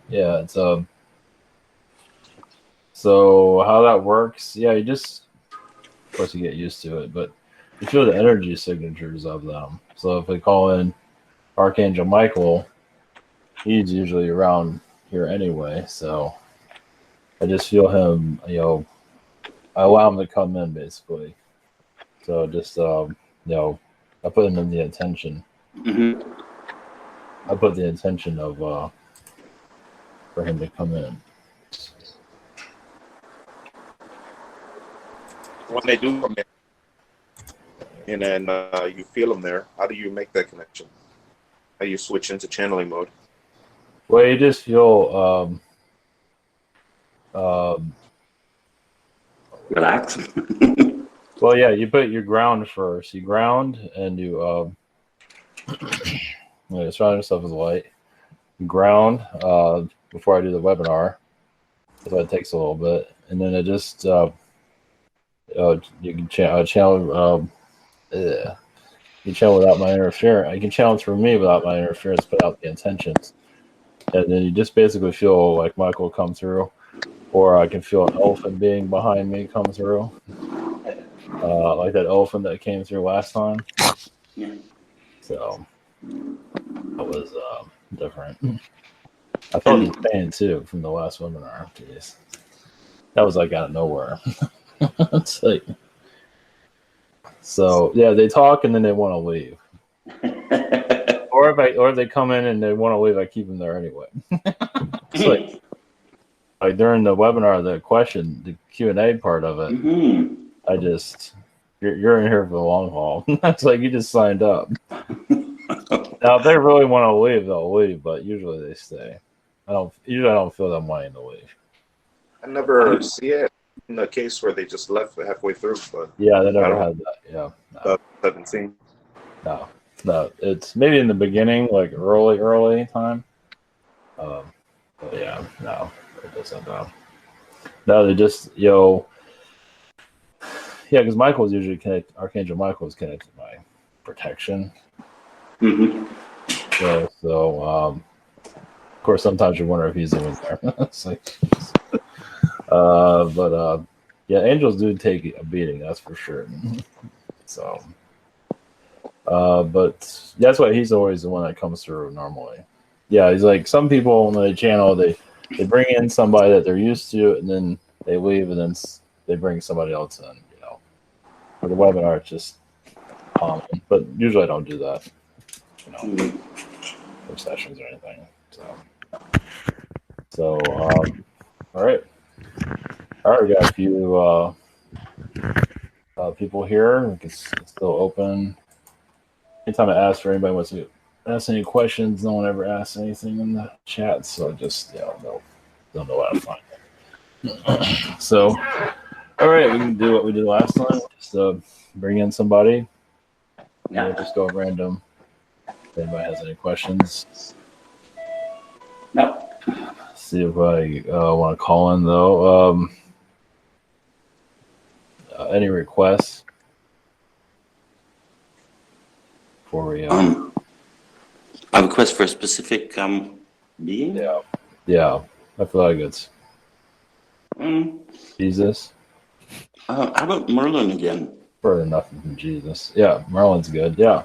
Yeah, it's so how that works, yeah, you just of course you get used to it, but you feel the energy signatures of them. So if we call in Archangel Michael, he's usually around here anyway, so I just feel him, I allow him to come in basically. So just I put him in the intention. Mm-hmm. I put the intention of for him to come in. When they do come in, and then you feel them there, how do you make that connection? How you switch into channeling mode? Well, you just feel Relax. well, yeah, you put your ground first. You ground and you surround yourself with light. You ground before I do the webinar. So it takes a little bit, and then it just you can channel. You channel without my interference. You can channel through me without my interference, put out the intentions, and then you just basically feel like Michael come through, or I can feel an elephant being behind me come through, like that elephant that came through last time. Yeah. So that was different. I felt his pain too from the last webinar. Jeez, that was like out of nowhere. It's like, so yeah, they talk and then they want to leave, or if they come in and they want to leave, I keep them there anyway. It's like during the webinar, the Q&A part of it, Mm-hmm. I just you're in here for the long haul. It's like you just signed up. Now, if they really want to leave, they'll leave, but usually they stay. I don't feel them wanting to leave. I never see it in the case where they just left halfway through, but yeah, they never had that. Yeah, no. 17. No, it's maybe in the beginning, like early time. But yeah, no, it doesn't. No, they just yeah, because Michael's usually connected. Archangel Michael is connected to my protection. Mm-hmm. Yeah, so of course, sometimes you wonder if he's even there. It's like, yeah, angels do take a beating, that's for sure. So, but that's why he's always the one that comes through normally. Yeah, he's like some people when they channel, they bring in somebody that they're used to, and then they leave, and then they bring somebody else in. For the webinar, it's just common, but usually I don't do that. For sessions or anything. So, all right, we got a few people here. It's still open. Anytime I ask for anybody wants to ask any questions, no one ever asks anything in the chat, so just don't know how to find it. So, all right, we can do what we did last time. Just bring in somebody. Yeah. We'll just go random. If anybody has any questions. No. See if I want to call in though. Any requests before we? A request for a specific being. Yeah. I feel like it's Jesus. How about Merlin again? Further nothing from Jesus. Yeah, Merlin's good. Yeah.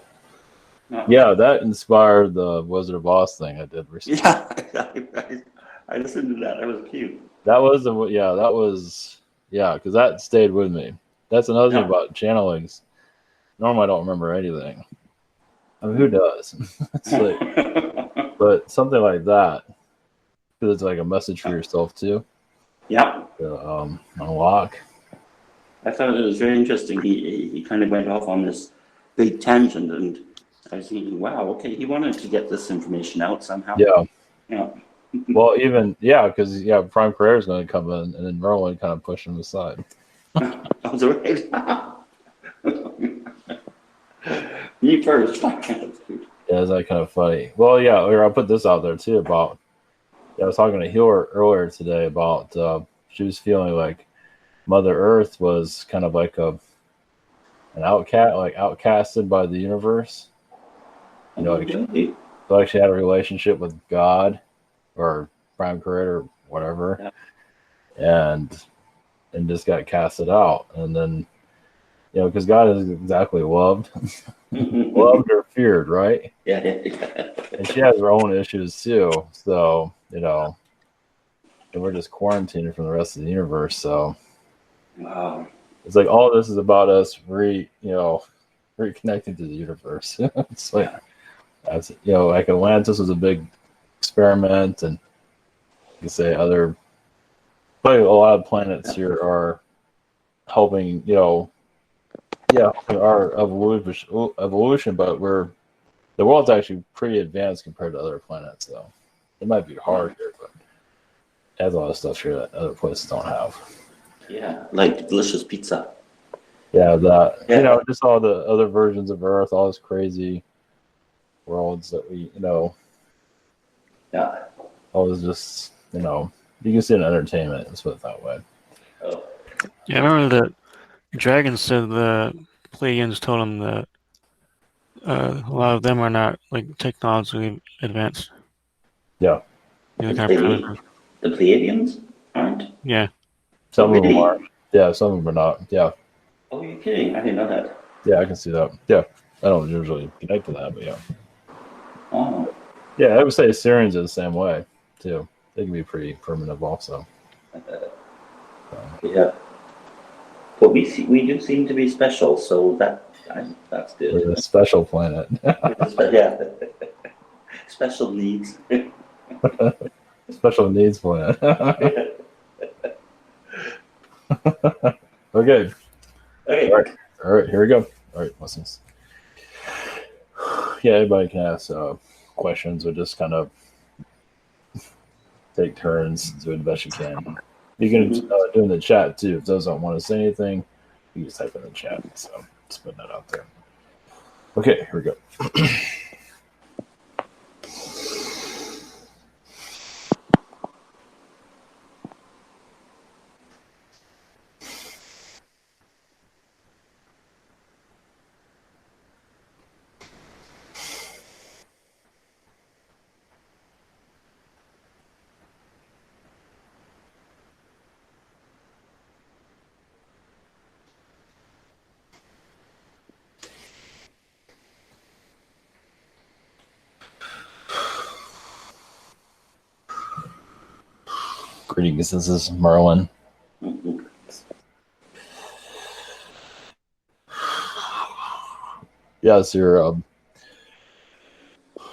Yeah, that inspired the Wizard of Oz thing I did recently. Yeah, I listened to that. That was cute. That was because that stayed with me. That's another thing about channelings. Normally, I don't remember anything. I mean, who does? It's like, but something like that, because it's like a message for yourself too. Yeah. To unlock. I thought it was very interesting. He kind of went off on this big tangent, and I was thinking, wow, okay, he wanted to get this information out somehow. Yeah. Well, because Prime Career is going to come in, and then Merlin kind of push him aside. That's right. Me first. Yeah, is that kind of funny? Well, yeah, I'll put this out there too about. I was talking to Healer earlier today about she was feeling like Mother Earth was kind of like an outcasted by the universe. who actually had a relationship with God or Prime Creator or whatever, and just got casted out. And then, because God is exactly loved, loved or feared, right? Yeah. And she has her own issues too. So, and we're just quarantined from the rest of the universe. So Wow. it's like all this is about us reconnecting to the universe. It's like, as like Atlantis was a big experiment, and you can say but a lot of planets here are helping, our evolution, but the world's actually pretty advanced compared to other planets, though. It might be hard here, but it has a lot of stuff here that other places don't have. Yeah, like delicious pizza. Yeah, that, Yeah. just all the other versions of Earth, all this crazy worlds that we, Yeah. always just, you can see it in entertainment, let's put it that way. Oh. Yeah, I remember that Dragon said the Pleiadians told him that a lot of them are not like technologically advanced. Yeah. They're kind of primitive. The Pleiadians aren't? Yeah. Some of them really? are. Yeah, some of them are not. Yeah. Oh, you're kidding. I didn't know that. Yeah, I can see that. Yeah. I don't usually connect to that, but yeah. Oh. Yeah, I would say Syrians are the same way, too. They can be pretty primitive also. Yeah. But we do seem to be special, so that's good. We're a special planet. Yeah. Special needs. Special needs planet. Okay. Okay. All right, here we go. All right, lessons. Yeah, anybody can ask questions or just kind of take turns, do the best you can. You can do it in the chat too. If those don't want to say anything, you just type in the chat. So just put that out there. Okay, here we go. Greetings, this is Merlin. Yes, your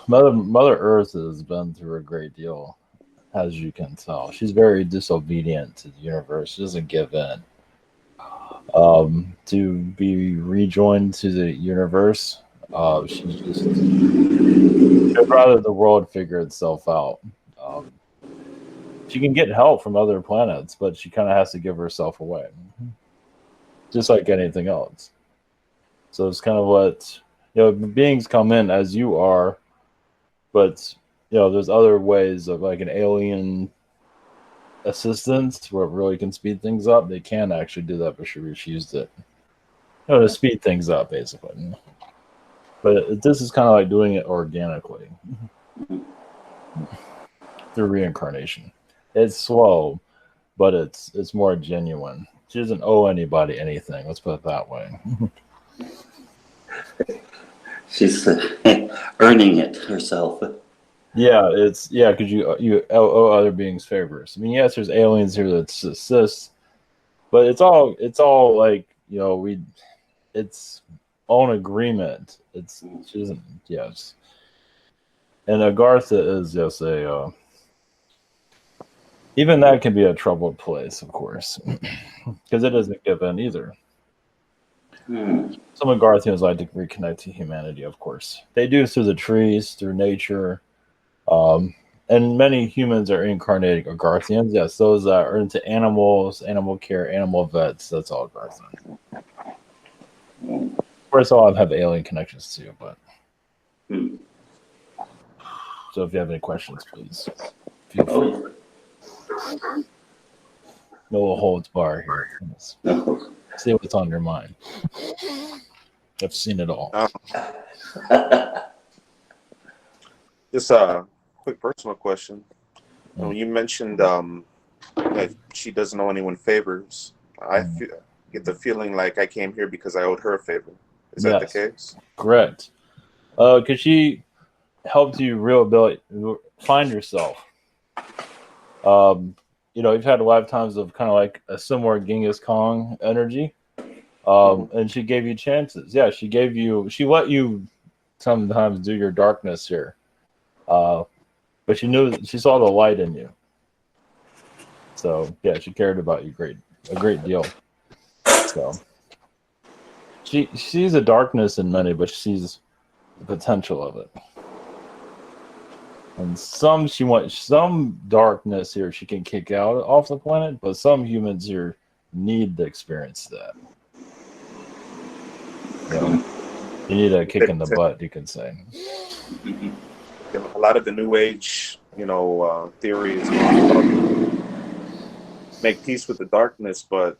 Mother Earth has been through a great deal, as you can tell. She's very disobedient to the universe. She doesn't give in. To be rejoined to the universe, she's just she'd rather the world figure itself out. She can get help from other planets, but she kind of has to give herself away, just like anything else. So it's kind of what beings come in as you are, but there's other ways of like an alien assistance where it really can speed things up. They can actually do that, but she refused it. To speed things up, basically. But this is kind of like doing it organically through reincarnation. It's slow, but it's more genuine. She doesn't owe anybody anything. Let's put it that way. She's earning it herself. Yeah, because you owe other beings favors. I mean, yes, there's aliens here that assist, but it's all like it's own agreement. She doesn't. Yes, and Agartha is just a. Even that can be a troubled place, of course, because it doesn't give in either. Some Agarthians like to reconnect to humanity, of course. They do through the trees, through nature. And many humans are incarnating Agarthians. Yes, those that are into animals, animal care, animal vets, that's all Agarthian. Of course, all have alien connections too, but. So if you have any questions, please feel free. No holds bar here. See what's on your mind. I've seen it all. Just a quick personal question. You mentioned that she doesn't owe anyone favors. Get the feeling like I came here because I owed her a favor. Is that the Yes, case? correct. Because she helped you find yourself. You've had lifetimes of kind of like a similar Genghis Khan energy. And she gave you chances. Yeah, she let you sometimes do your darkness here. But she saw the light in you. So yeah, she cared about you a great deal. So she sees the darkness in many, but she sees the potential of it. And some darkness here she can kick out off the planet, but some humans here need to experience that. You need a kick in the butt, you can say. A lot of the New Age, theory is going to make peace with the darkness, but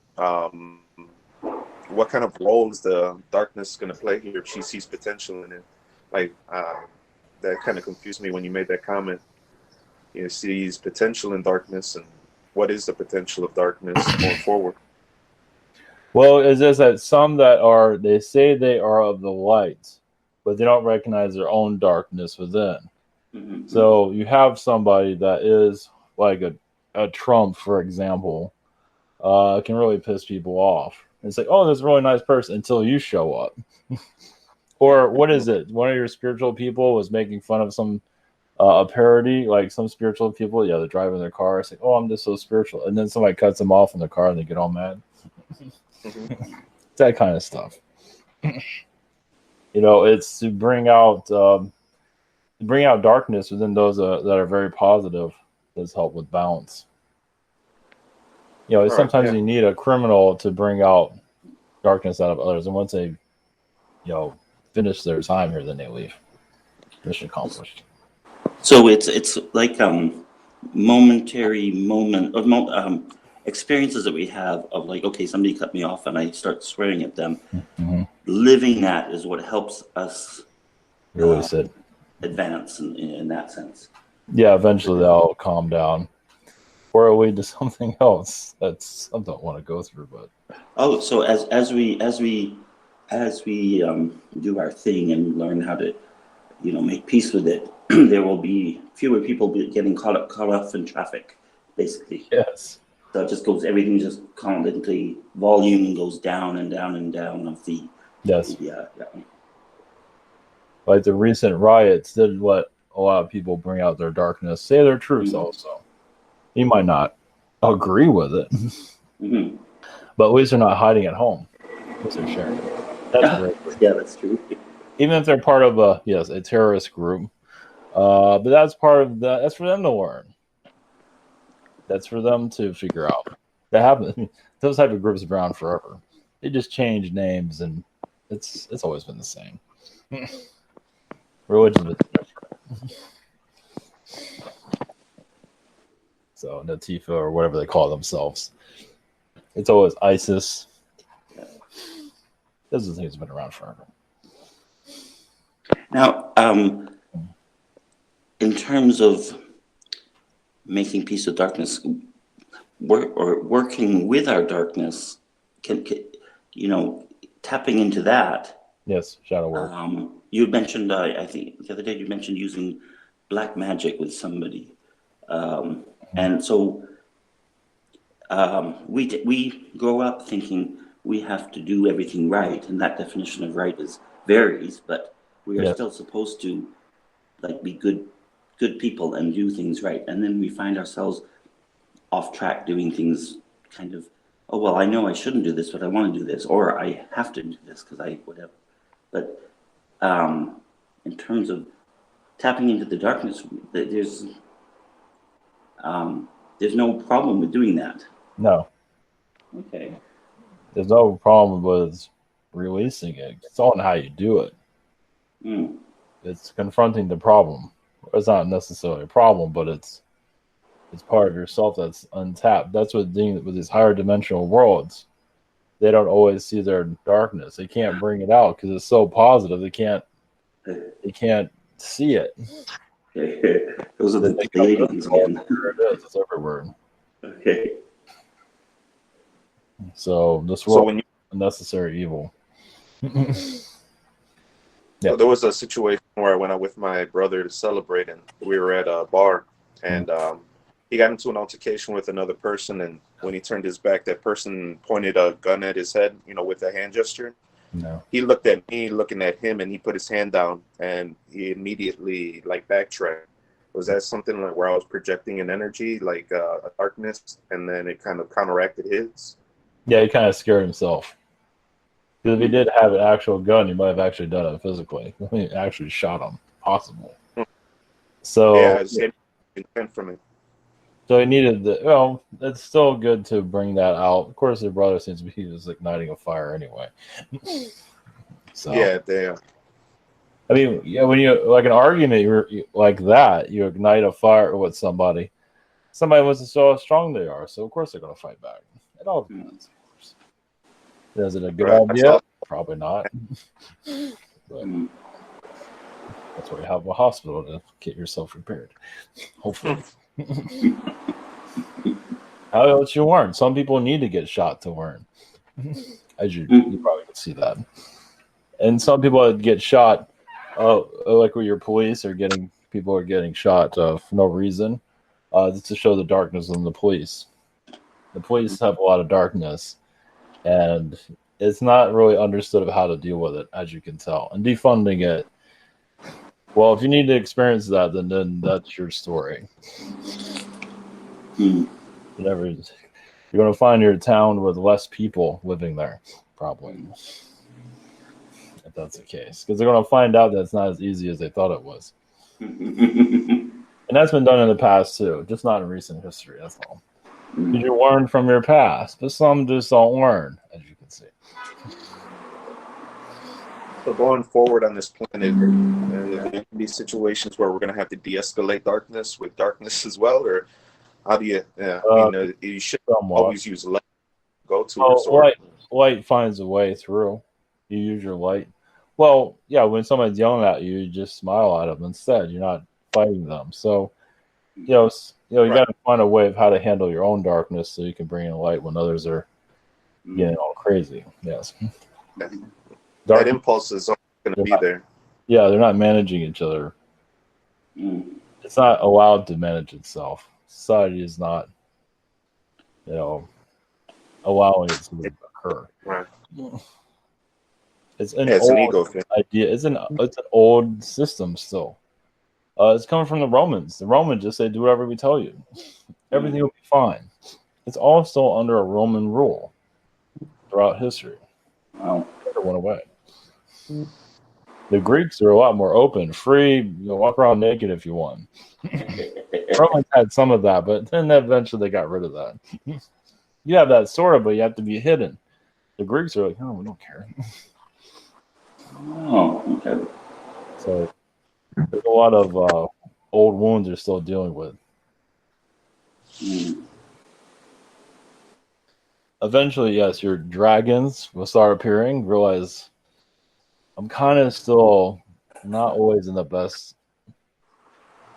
what kind of role is the darkness going to play here if she sees potential in it? Like, that kind of confused me when you made that comment. You sees potential in darkness, and what is the potential of darkness going forward? Well, it's just that some they say they are of the light, but they don't recognize their own darkness within. Mm-hmm. So you have somebody that is like a Trump, for example, can really piss people off. It's like, oh, this is a really nice person until you show up. Or what is it? One of your spiritual people was making fun of a parody, like some spiritual people. Yeah, they're driving their car. It's like, oh, I'm just so spiritual. And then somebody cuts them off in the car and they get all mad. That kind of stuff. It's to bring out darkness within those that are very positive. Does help with balance. Sometimes you need a criminal to bring out darkness out of others, and once they, finish their time here, then they leave. Mission accomplished. So it's like momentary experiences that we have of like, okay, somebody cut me off and I start swearing at them. Mm-hmm. Living that is what helps us Release it. Advance in that sense. Yeah, eventually they'll calm down, or it'll lead to something else that's something I don't want to go through. But so as we do our thing and learn how to make peace with it, there will be fewer people getting caught off in traffic, basically. Yes. So everything just constantly, volume goes down and down and down of the. Yes. Yeah. Like the recent riots did let a lot of people bring out their darkness, say their truths also. You might not agree with it, but at least they're not hiding at home. At least they're sharing. That's great. Yeah, that's true. Even if they're part of a terrorist group, but that's part of that. That's for them to learn. That's for them to figure out. That happens. Those type of groups have been around forever. They just change names, and it's always been the same. Religion's been different. So Natifa or whatever they call themselves. It's always ISIS. Those are the things that have been around forever. Now, in terms of making peace with darkness, working with our darkness, can tapping into that. Yes, shadow work. You mentioned, I think the other day you mentioned using black magic with somebody, and so we grow up thinking we have to do everything right, and that definition of right varies, but we are still supposed to be good people and do things right, and then we find ourselves off track doing things kind of, oh well, I know I shouldn't do this, but I want to do this, or I have to do this because I whatever. But in terms of tapping into the darkness, there's no problem with doing that. No. Okay. There's no problem with releasing it. It's all in how you do it. It's confronting the problem. It's not necessarily a problem, but it's part of yourself that's untapped. That's what dealing with these higher dimensional worlds. They don't always see their darkness. They can't bring it out because it's so positive. They can't see it. Okay. Those are They the make up lady this ones all again. over it is. It's everywhere. Okay. So this So world when you, is a necessary evil. so there was a situation where I went out with my brother to celebrate, and we were at a bar, and he got into an altercation with another person, and when he turned his back, that person pointed a gun at his head, with a hand gesture. No. He looked at me, looking at him, and he put his hand down, and he immediately backtracked. Was that something like where I was projecting an energy, like a darkness, and then it kind of counteracted his? Yeah, he kind of scared himself. Because if he did have an actual gun, he might have actually done it physically. He actually shot him. Possible. So Yeah, it intent from it. So he needed the. Well, it's still good to bring that out. Of course, their brother seems to be just igniting a fire anyway. So Yeah, they. I mean, yeah, when you like an argument, like that, you ignite a fire with somebody. Somebody wants to show how strong they are, so of course they're going to fight back. It all depends, of course. Is it a good Right. idea? Probably not. But Mm. that's why you have a hospital to get yourself prepared. Hopefully. How else you learn? Some people need to get shot to learn. As you probably can see that. And some people that get shot, like with your police people are getting shot for no reason, just to show the darkness in the police. The police have a lot of darkness, and it's not really understood of how to deal with it, as you can tell. And defunding it, well, if you need to experience that, then that's your story. Whatever. You're going to find your town with less people living there, probably. If that's the case. Because they're going to find out that it's not as easy as they thought it was. And that's been done in the past, too. Just not in recent history, that's all. Because you learn from your past. But some just don't learn, as you can see. So going forward on this planet, there can be situations where we're going to have to de-escalate darkness with darkness as well, or how do you? You should always use light to go to absorb. Light finds a way through. You use your light. Well, yeah, when somebody's yelling at you, you just smile at them instead. You're not fighting them. So, you got to find a way of how to handle your own darkness so you can bring in light when others are getting all crazy. Yes. That impulse is going to be there. Yeah, they're not managing each other. It's not allowed to manage itself. Society is not, allowing it to occur. Right. It's an an ego thing. idea. It's an old system still. It's coming from the Romans. The Romans just say, do whatever we tell you. Everything will be fine. It's all still under a Roman rule throughout history. Wow. It never went away. The Greeks are a lot more open, free. Walk around naked if you want. Romans had some of that, but then eventually they got rid of that. You have that sort of, but you have to be hidden. The Greeks are like, oh, we don't care. Oh, okay. So there's a lot of old wounds they're still dealing with. Eventually, yes, your dragons will start appearing. Realize I'm kind of still not always in the best.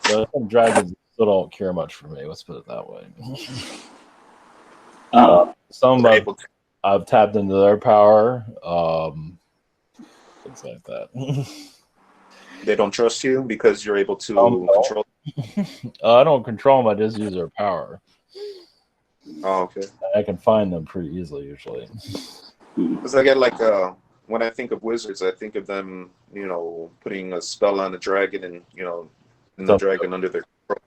But some dragons still don't care much for me. Let's put it that way. Some I've tapped into their power. Things like that. They don't trust you because you're able to control. I don't control them. I just use their power. Oh, okay. I can find them pretty easily usually. Because I get when I think of wizards, I think of them, putting a spell on a dragon and and the dragon under their control.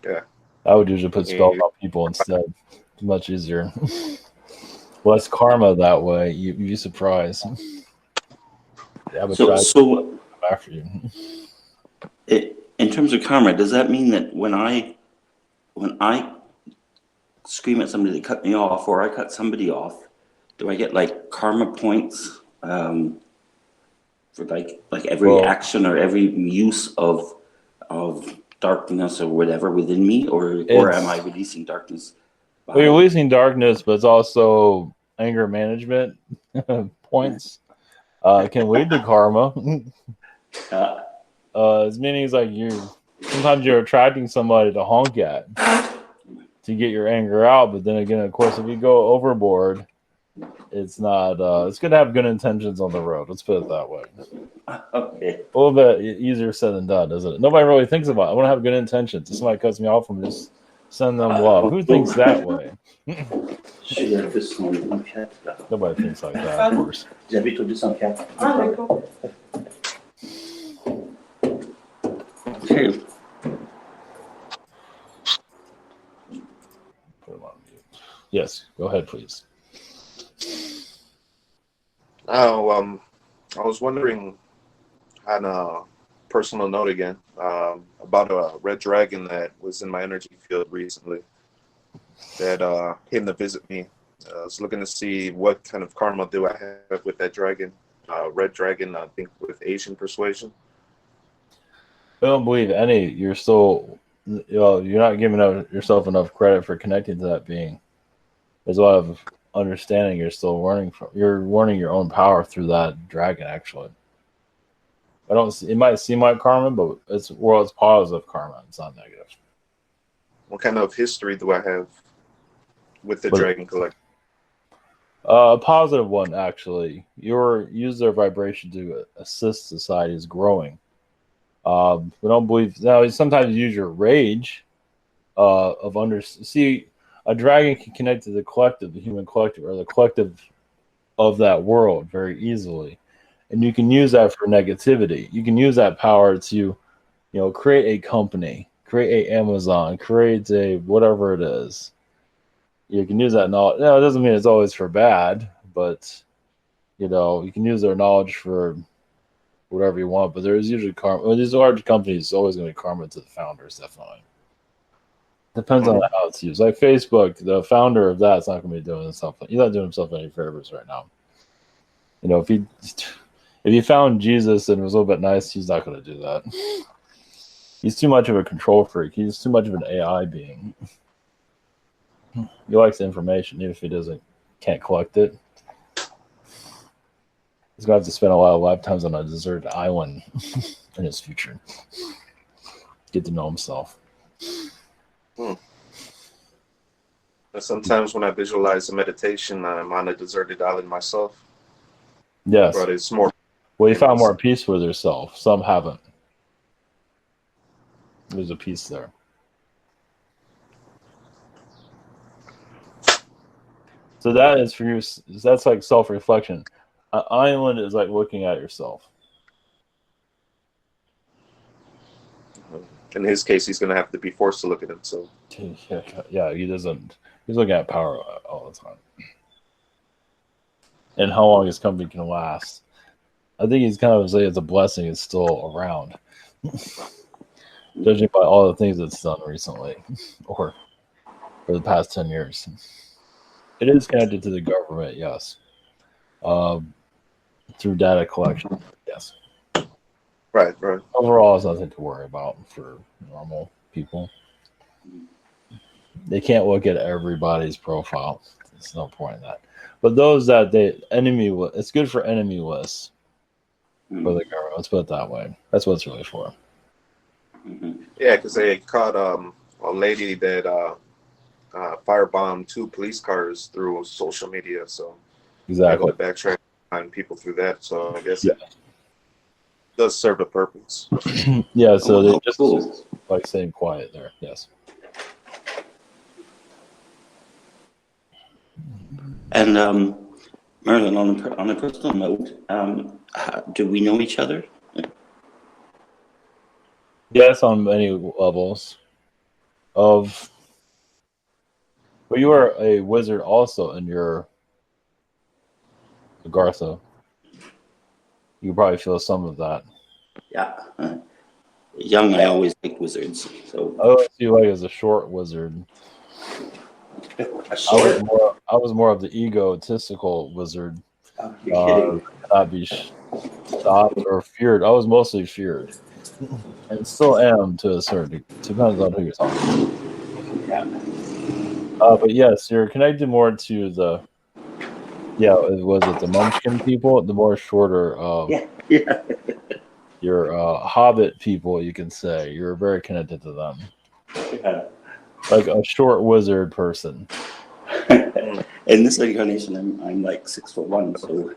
Yeah. I would usually put spells on people instead. It's much easier. Less karma that way. You'd be surprised. So after you. In terms of karma, does that mean that when I scream at somebody to cut me off, or I cut somebody off, do I get karma points for every action or every use of darkness or whatever within me, or am I releasing darkness? Well, you're releasing darkness, but it's also anger management points. Can lead to karma. It's meaning like sometimes you're attracting somebody to honk at to get your anger out. But then again, of course, if you go overboard, it's not. It's good to have good intentions on the road. Let's put it that way. Okay. A little bit easier said than done, isn't it? Nobody really thinks about it. I want to have good intentions. If somebody cuts me off, I'm just send them love. Who thinks that way? Nobody thinks like that, of course. Okay. Put them on mute. Yes, go ahead, please. Oh, I was wondering on a personal note again about a red dragon that was in my energy field recently that came to visit me. I was looking to see what kind of karma do I have with that dragon, red dragon, I think with Asian persuasion. I don't believe any. You're still, you're not giving yourself enough credit for connecting to that being. There's a lot of understanding you're still learning from. You're learning your own power through that dragon, actually. I don't see, it might seem like karma, but it's positive karma. It's not negative. What kind of history do I have with the Dragon Collective? A positive one, actually. Use their vibration to assist society's growing. We don't believe now. Sometimes you use your rage see. A dragon can connect to the collective, the human collective, or the collective of that world very easily, and you can use that for negativity. You can use that power to, create a company, create a Amazon, create a whatever it is. You can use that knowledge. No, it doesn't mean it's always for bad, but you can use their knowledge for whatever you want. But there's usually karma. Well, these large companies, it's always going to be karma to the founders, definitely. Depends on how it's used. Like Facebook, the founder of that's not going to be doing himself. He's not doing himself any favors right now. If he found Jesus and was a little bit nice, he's not going to do that. He's too much of a control freak. He's too much of an AI being. He likes the information, even if he can't collect it. He's going to have to spend a lot of lifetimes on a deserted island in his future. Get to know himself. Sometimes when I visualize a meditation, I'm on a deserted island myself. Yes. But it's more. Well, you found more peace with yourself. Some haven't. There's a peace there. So that is for you. That's like self-reflection. An island is like looking at yourself. In his case, he's going to have to be forced to look at himself. Yeah, he doesn't. He's looking at power all the time. And how long his company can last. I think he's kind of saying it's a blessing it's still around. Judging by all the things it's done recently. Or for the past 10 years. It is connected to the government, yes. Through data collection, yes. Right. Overall, it's nothing to worry about for normal people. They can't look at everybody's profile. There's no point in that. But those that it's good for enemy lists for the government. Let's put it that way. That's what it's really for. Yeah, because they caught a lady that firebombed 2 police cars through social media. So exactly, they backtrack on people through that. So I guess it does serve a purpose. Yeah. So they just like staying quiet there. Yes. And Merlin, on a personal note, do we know each other? Yes, on many levels. But you are a wizard also in your Agartha. You probably feel some of that. Yeah. Young, I always liked wizards. So I always see you like as a short wizard. I was more of the egotistical wizard. You're kidding. Not be stopped or feared. I was mostly feared, and still am to a certain. Depends on who you're talking to. Yeah. But yes, you're connected more to the. Yeah, was it the Munchkin people? The more shorter. Yeah. your hobbit people, you can say. You're very connected to them. Yeah. Like a short wizard person. In this incarnation, I'm like 6'1", so.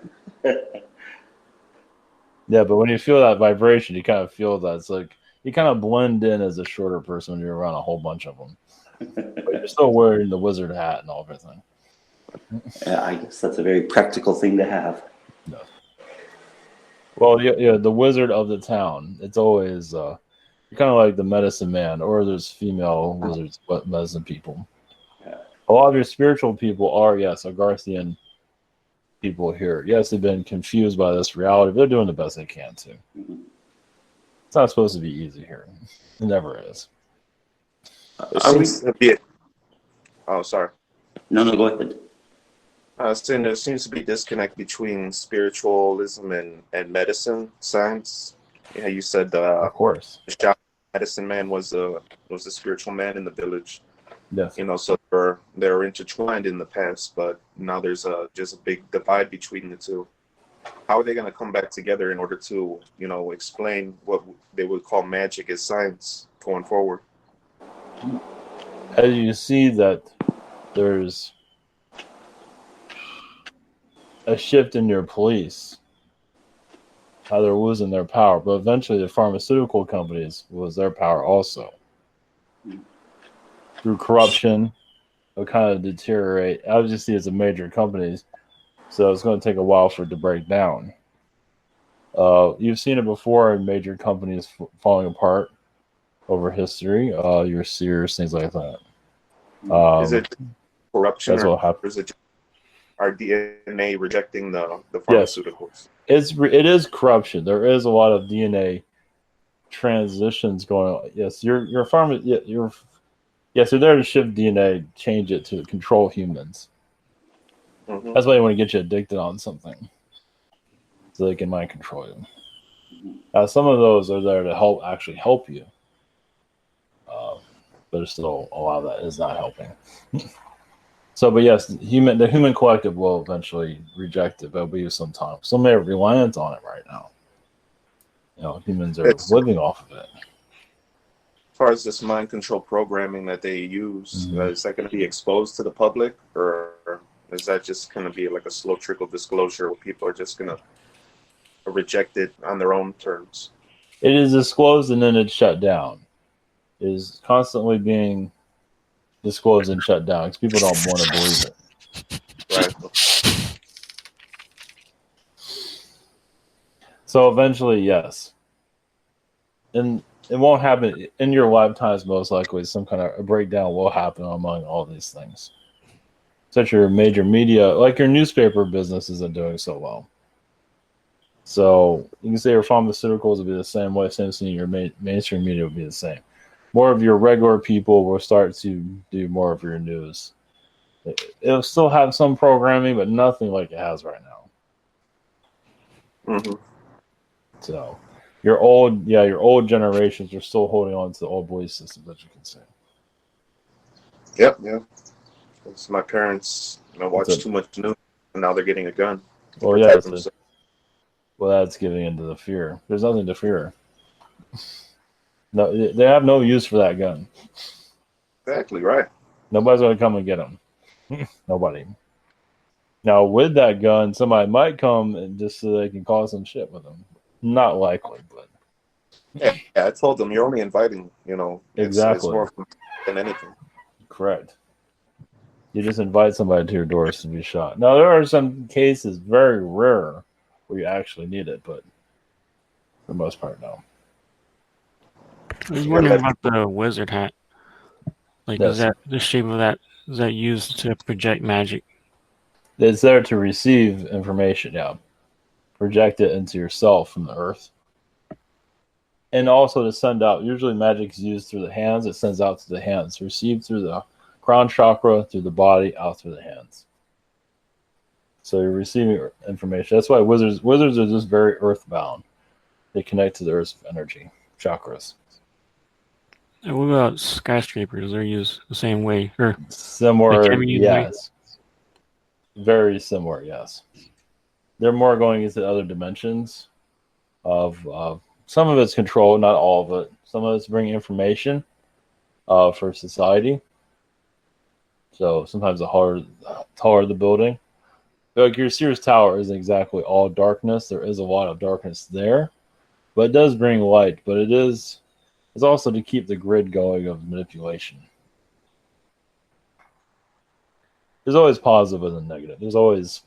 Yeah, but when you feel that vibration, you kind of feel that. It's like you kind of blend in as a shorter person when you're around a whole bunch of them. But you're still wearing the wizard hat and everything. Yeah, I guess that's a very practical thing to have. No. Well, yeah, the wizard of the town. It's always you're kind of like the medicine man, or there's female wizards, but medicine people. Yeah. A lot of your spiritual people are, yes, Agarthian people here. Yes, they've been confused by this reality, but they're doing the best they can to. Mhm. It's not supposed to be easy here. It never is. There seems to be. Oh, sorry. No, go ahead. I was saying there seems to be a disconnect between spiritualism and medicine science. Yeah, you said Of course. the shaman medicine man was the spiritual man in the village. Yes. So they're intertwined in the past, but now there's just a big divide between the two. How are they going to come back together in order to explain what they would call magic as science going forward? As you see that there's a shift in your police, how they're losing their power, but eventually the pharmaceutical companies lose their power also. Through corruption, it'll kind of deteriorate. Obviously, it's a major companies, so it's going to take a while for it to break down. You've seen it before in major companies falling apart over history. Your Sears, things like that. Is it corruption, that's what or happens. is it our DNA rejecting the pharmaceuticals? Yes. It is corruption. There is a lot of DNA transitions going on. Yes, your pharma. Yes, they're there to shift DNA, change it to control humans. Mm-hmm. That's why they want to get you addicted on something, so they can mind control you. Some of those are there to actually help you, but still a lot of that is not helping. So, but yes, the human collective will eventually reject it, but it'll be some time. Some are reliant on it right now. Humans are living off of it. As far as this mind control programming that they use, is that going to be exposed to the public, or is that just going to be like a slow trickle disclosure where people are just going to reject it on their own terms? It is disclosed and then it's shut down. It is constantly being disclosed and shut down because people don't want to believe it. Right. So eventually, yes. And it won't happen in your lifetimes, most likely. Some kind of a breakdown will happen among all these things. Such your major media, like your newspaper business isn't doing so well. So you can say your pharmaceuticals will be the same way, same thing, your mainstream media will be the same. More of your regular people will start to do more of your news. It'll still have some programming, but nothing like it has right now. Mm-hmm. So your old generations are still holding on to the old belief systems, that you can say. Yep. It's my parents, watch too much news, and now they're getting a gun. Well, yeah. That's giving into the fear. There's nothing to fear. No, they have no use for that gun. Exactly right. Nobody's going to come and get them. Nobody. Now, with that gun, somebody might come and just so they can cause some shit with them. Not likely, but yeah. I told them you're only inviting. Exactly. It's more than anything. Correct. You just invite somebody to your doors to be shot. Now, there are some cases, very rare, where you actually need it, but for the most part, no. I was wondering about the wizard hat. Like, Yes. is that the shape of that? Is that used to project magic? It's there to receive information, yeah. Project it into yourself from the earth. And also to send out. Usually magic is used through the hands. It sends out to the hands. Received through the crown chakra, through the body, out through the hands. So you're receiving information. That's why wizards are just very earthbound. They connect to the earth's energy, chakras. And what about skyscrapers? They're used the same way. Or similar, yes. Very similar, yes. They're more going into other dimensions of some of it's control, not all of it. Some of it's bringing information for society. So sometimes the taller the building. Like your Sears Tower isn't exactly all darkness. There is a lot of darkness there, but it does bring light. But it's also to keep the grid going of manipulation. There's always positive and negative. There's always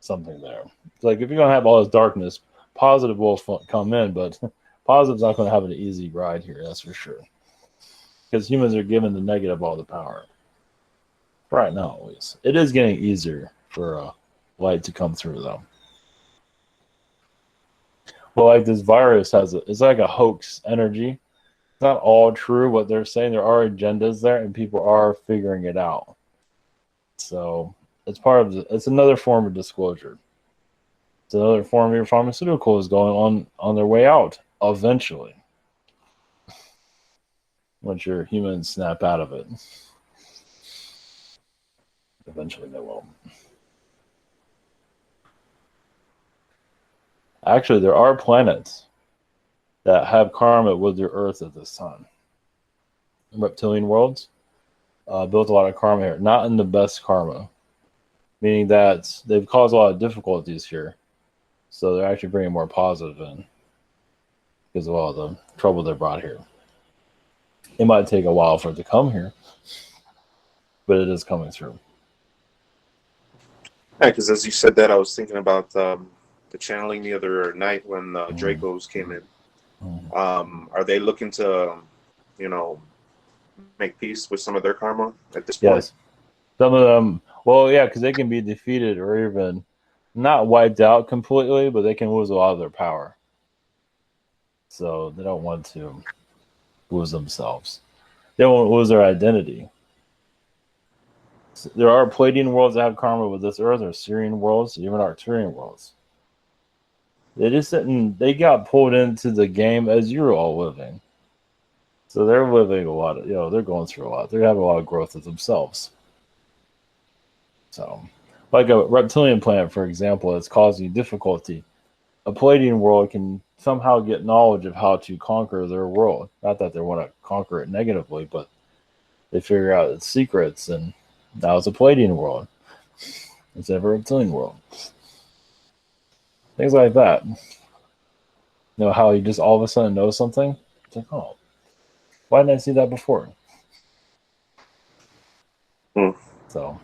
something there. It's like if you're gonna have all this darkness, positive will come in, but positive's not going to have an easy ride here. That's for sure. Because humans are giving the negative all the power. Right now, at least. It is getting easier for light to come through, though. Well, like this virus it's like a hoax energy. It's not all true what they're saying. There are agendas there, and people are figuring it out. So it's it's another form of disclosure. It's another form of your pharmaceutical is going on their way out eventually. Once your humans snap out of it. Eventually they will. Actually, there are planets that have karma with your Earth at this time. Reptilian worlds built a lot of karma here. Not in the best karma. Meaning that they've caused a lot of difficulties here. So they're actually bringing more positive in. Because of all the trouble they brought here. It might take a while for it to come here. But it is coming through. Yeah, because as you said that, I was thinking about the channeling the other night when Dracos came in. Are they looking to, make peace with some of their karma at this point? Yes. Some of them, well, yeah, because they can be defeated or even not wiped out completely, but they can lose a lot of their power. So they don't want to lose themselves. They won't lose their identity. There are Palladian worlds that have karma with this Earth, or Syrian worlds, even Arcturian worlds. They got pulled into the game as you're all living. So they're living a lot of, they're going through a lot. They're having a lot of growth of themselves. So, like a reptilian planet, for example, that's causing difficulty. A Palladian world can somehow get knowledge of how to conquer their world. Not that they want to conquer it negatively, but they figure out its secrets, and now it's a Palladian world instead of a reptilian world. Things like that. How you just all of a sudden know something? It's like, oh, why didn't I see that before? So.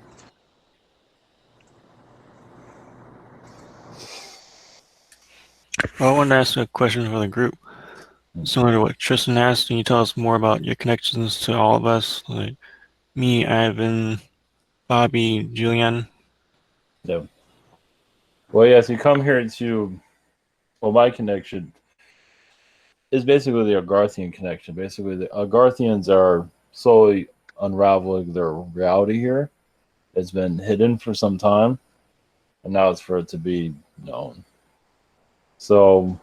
Well, I wanted to ask a question for the group. Similar to what Tristan asked, can you tell us more about your connections to all of us? Like me, Ivan, Bobby, Julian. Yeah. Well, yes, you come here to. Well, my connection is basically the Agarthian connection. Basically, the Agarthians are slowly unraveling their reality here. It's been hidden for some time, and now it's for it to be known. So,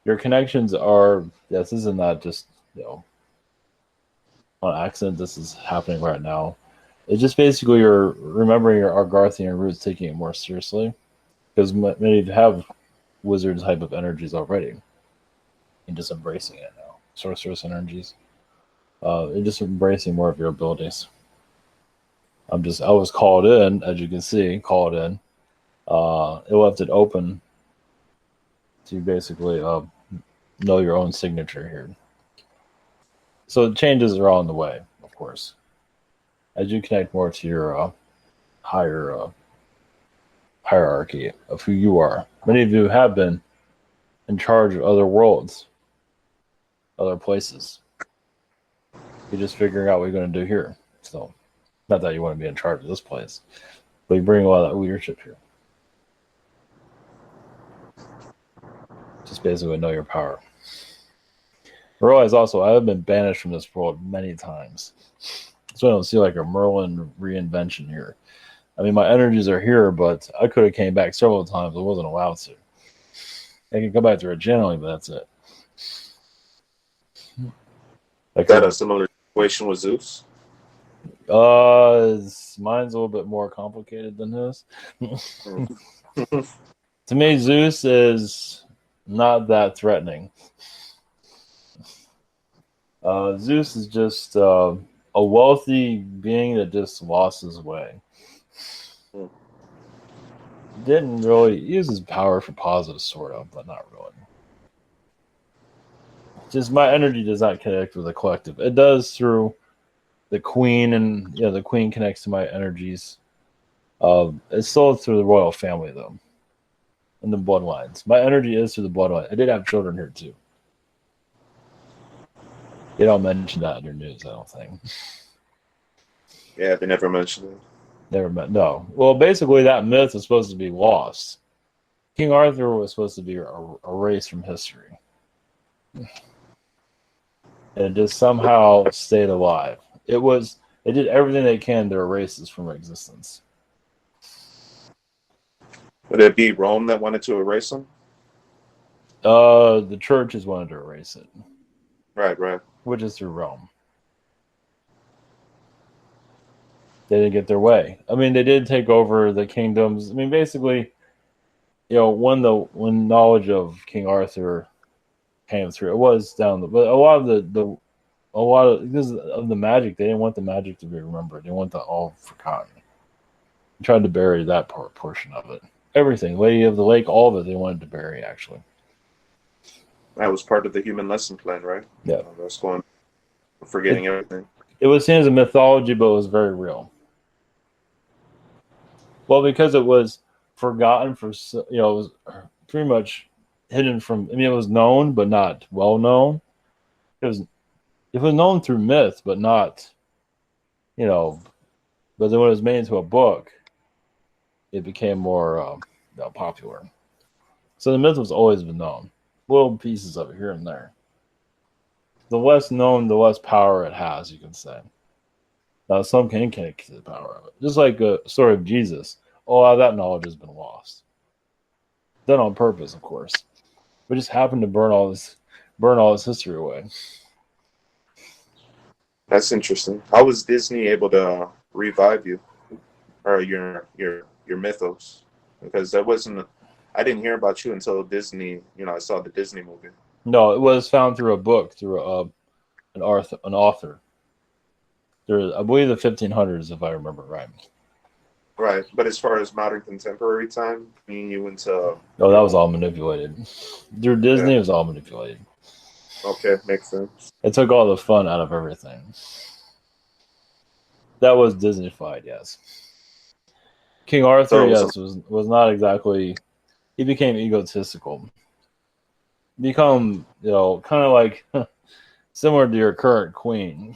your connections are, yes, this is not just, on accident. This is happening right now. It's just basically you're remembering your Agarthian roots, taking it more seriously. Because many of you have wizard type of energies already. And just embracing it now. Sorceress energies. And just embracing more of your abilities. I was called in, as you can see, called in. It left it open to basically know your own signature here. So changes are on the way, of course. As you connect more to your higher hierarchy of who you are. Many of you have been in charge of other worlds, other places. You're just figuring out what you're going to do here. So, not that you want to be in charge of this place, but you bring a lot of that leadership here. Just basically know your power. Realize also, I have been banished from this world many times. So I don't see like a Merlin reinvention here. I mean, my energies are here, but I could have came back several times. I wasn't allowed to. I can come back to a channeling, but that's it. Is that a similar situation with Zeus? Mine's a little bit more complicated than his. To me, Zeus is not that threatening. Zeus is just a wealthy being that just lost his way. Didn't really use his power for positive, sort of, but not really. Just my energy does not connect with the collective. It does through the queen, and the queen connects to my energies. It's still through the royal family, though, and the bloodlines. My energy is through the bloodline. I did have children here, too. They don't mention that in their news, I don't think. Yeah, they never mentioned it. Never met. No. Well, basically, that myth is supposed to be lost. King Arthur was supposed to be erased from history. And it just somehow stayed alive. They did everything they can to erase this from existence. Would it be Rome that wanted to erase them? The churches wanted to erase it. Right. Which is through Rome. They didn't get their way. I mean, they did take over the kingdoms. I mean, basically, when knowledge of King Arthur came through, it was down but a lot of because of the magic, they didn't want the magic to be remembered. They want the all forgotten. They tried to bury that portion of it. Everything, Lady of the Lake, all of it, they wanted to bury, actually. That was part of the human lesson plan, right? Yeah. That's going, forgetting everything. It was seen as a mythology, but it was very real. Well, because it was forgotten it was pretty much hidden from. I mean, it was known, but not well known. It was known through myth, but not, But then when it was made into a book, it became more popular. So the myth was always been known, little pieces of it here and there. The less known, the less power it has, you can say. Now, some can connect to the power of it. Just like the story of Jesus. A lot of that knowledge has been lost. Done on purpose, of course. We just happened to burn all this history away. That's interesting. How was Disney able to revive you, or your mythos? Because I didn't hear about you until Disney. I saw the Disney movie. No, it was found through a book, through an author. I believe the 1500s, if I remember right. Right, but as far as modern contemporary time, you into... No, that was all manipulated. Through Disney, It was all manipulated. Okay, makes sense. It took all the fun out of everything. That was Disney-fied, yes. King Arthur, was not exactly... He became egotistical. Become, kind of like similar to your current queen.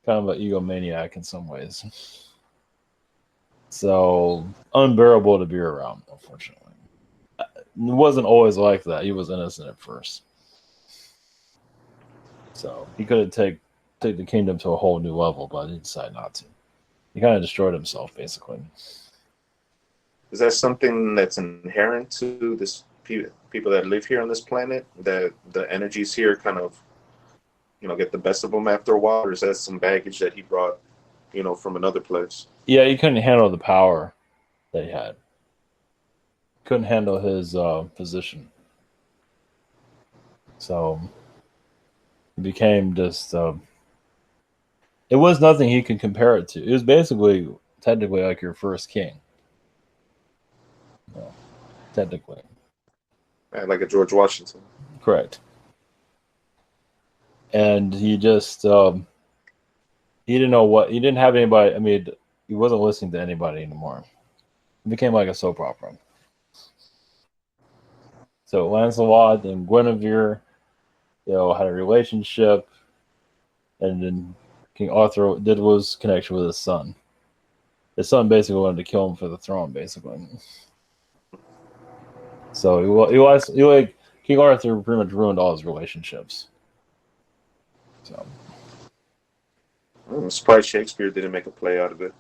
Kind of an egomaniac in some ways. So, unbearable to be around, unfortunately. It wasn't always like that. He was innocent at first. So, he could have take the kingdom to a whole new level, but he decided not to. He kind of destroyed himself, basically. Is that something that's inherent to this people that live here on this planet? That the energies here kind of, get the best of them after a while? Or is that some baggage that he brought, from another place? Yeah, he couldn't handle the power that he had. Couldn't handle his position. So it became just... it was nothing he could compare it to. It was basically, technically, like your first king. Technically. Like a George Washington. Correct. And he just... he didn't know what... He didn't have anybody... I mean... He wasn't listening to anybody anymore. It became like a soap opera. So Lancelot and Guinevere, had a relationship, and then King Arthur did was connection with his son. His son basically wanted to kill him for the throne, basically. So King Arthur pretty much ruined all his relationships. So I'm surprised Shakespeare didn't make a play out of it.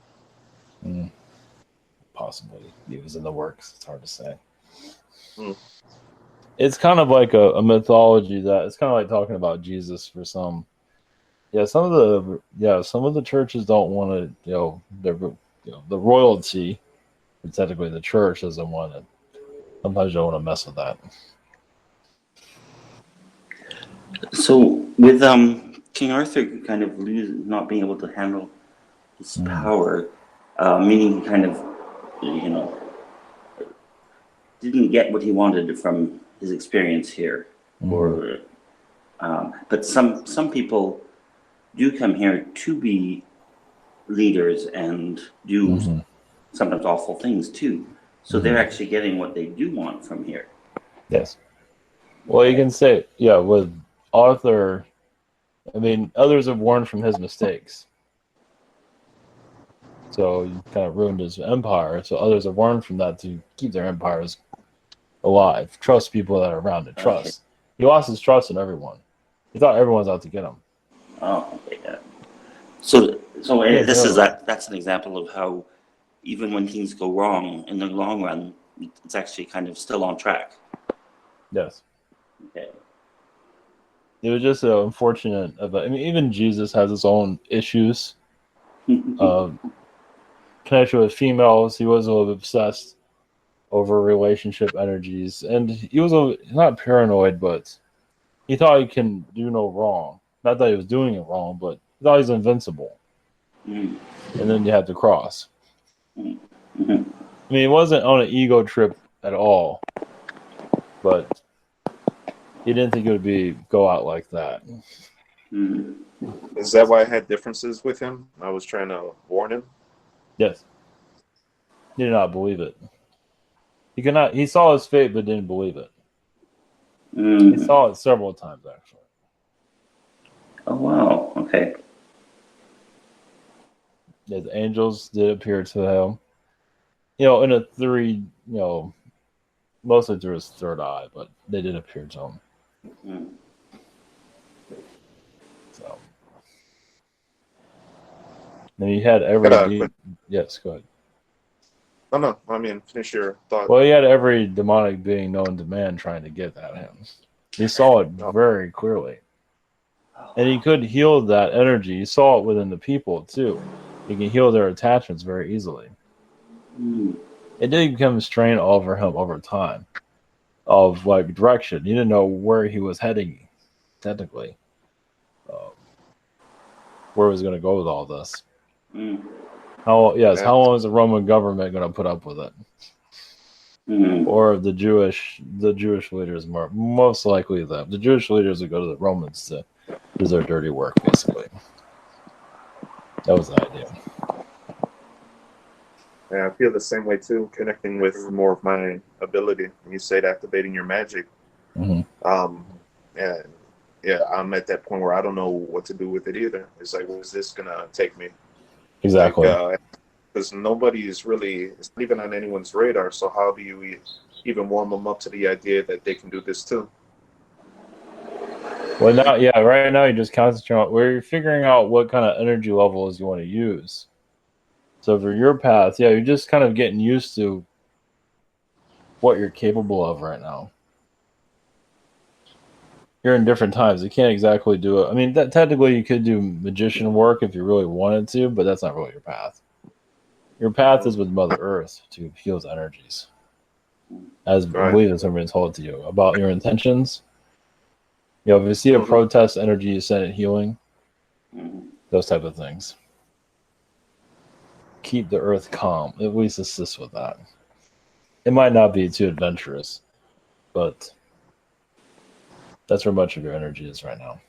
Possibly. It was in the works. It's hard to say. It's kind of like a mythology that it's kind of like talking about Jesus for some. Yeah, some of the churches don't want to, the royalty, technically the church doesn't want it. Sometimes you don't want to mess with that. So with King Arthur kind of not being able to handle his power, meaning he kind of, you know, didn't get what he wanted from his experience here, or but some people do come here to be leaders and do sometimes awful things too. So they're actually getting what they do want from here. Yes. Well, you can say, yeah, with Arthur, I mean, others have warned from his mistakes. So he kind of ruined his empire. So others have warned from that to keep their empires alive. Trust people that are around to trust. Okay. He lost his trust in everyone. He thought everyone was out to get him. Oh, okay. Yeah. So Yeah, this is really. that's an example of how even when things go wrong in the long run, it's actually kind of still on track. Yes. Okay. It was just unfortunate. I mean, even Jesus has his own issues. Connection with females, he was a little obsessed over relationship energies, and he was not paranoid, but he thought he can do no wrong. Not that he was doing it wrong, but he thought he was invincible. Mm. And then you had to cross. Mhm. I mean, he wasn't on an ego trip at all, but he didn't think it would go out like that. Mm. Is that why I had differences with him? I was trying to warn him. Yes, he did not believe it. He could not. He saw his fate, but didn't believe it. He Mm. saw it several times, actually. Oh wow. Okay. His angels did appear to him. In a three, mostly through his third eye, but they did appear to him. Mm. So then he had every Got a quick. Yes, go ahead. Oh no, I mean finish your thought. Well, he had every demonic being known to man trying to get at him. He saw it very clearly. And he could heal that energy. He saw it within the people too. He can heal their attachments very easily. Mm. It did become a strain over him over time of like direction. He didn't know where he was heading, technically. Where he was going to go with all this. Mm. How Yeah. long is the Roman government going to put up with it? Mm. Or the Jewish leaders, most likely them. The Jewish leaders would go to the Romans to do their dirty work, basically. That was the idea. Yeah, I feel the same way too. Connecting with more of my ability. When you said activating your magic, Mm-hmm. yeah, yeah, I'm at that point where I don't know what to do with it either. It's like, where's this gonna take me? Like, Exactly. because nobody is really, it's not even on anyone's radar. So how do you even warm them up to the idea that they can do this too? Well, now, yeah, right now you just concentrate on where you're figuring out what kind of energy levels you want to use. So for your path, yeah, you're just kind of getting used to what you're capable of right now. You're in different times. You can't exactly do it. I mean, technically you could do magician work if you really wanted to, but that's not really your path. Your path is with Mother Earth to heal the energies. As I Right. believe it's been told to you about your intentions. If you see a protest energy, you send it healing. Those type of things. Keep the earth calm. At least assist with that. It might not be too adventurous, but that's where much of your energy is right now.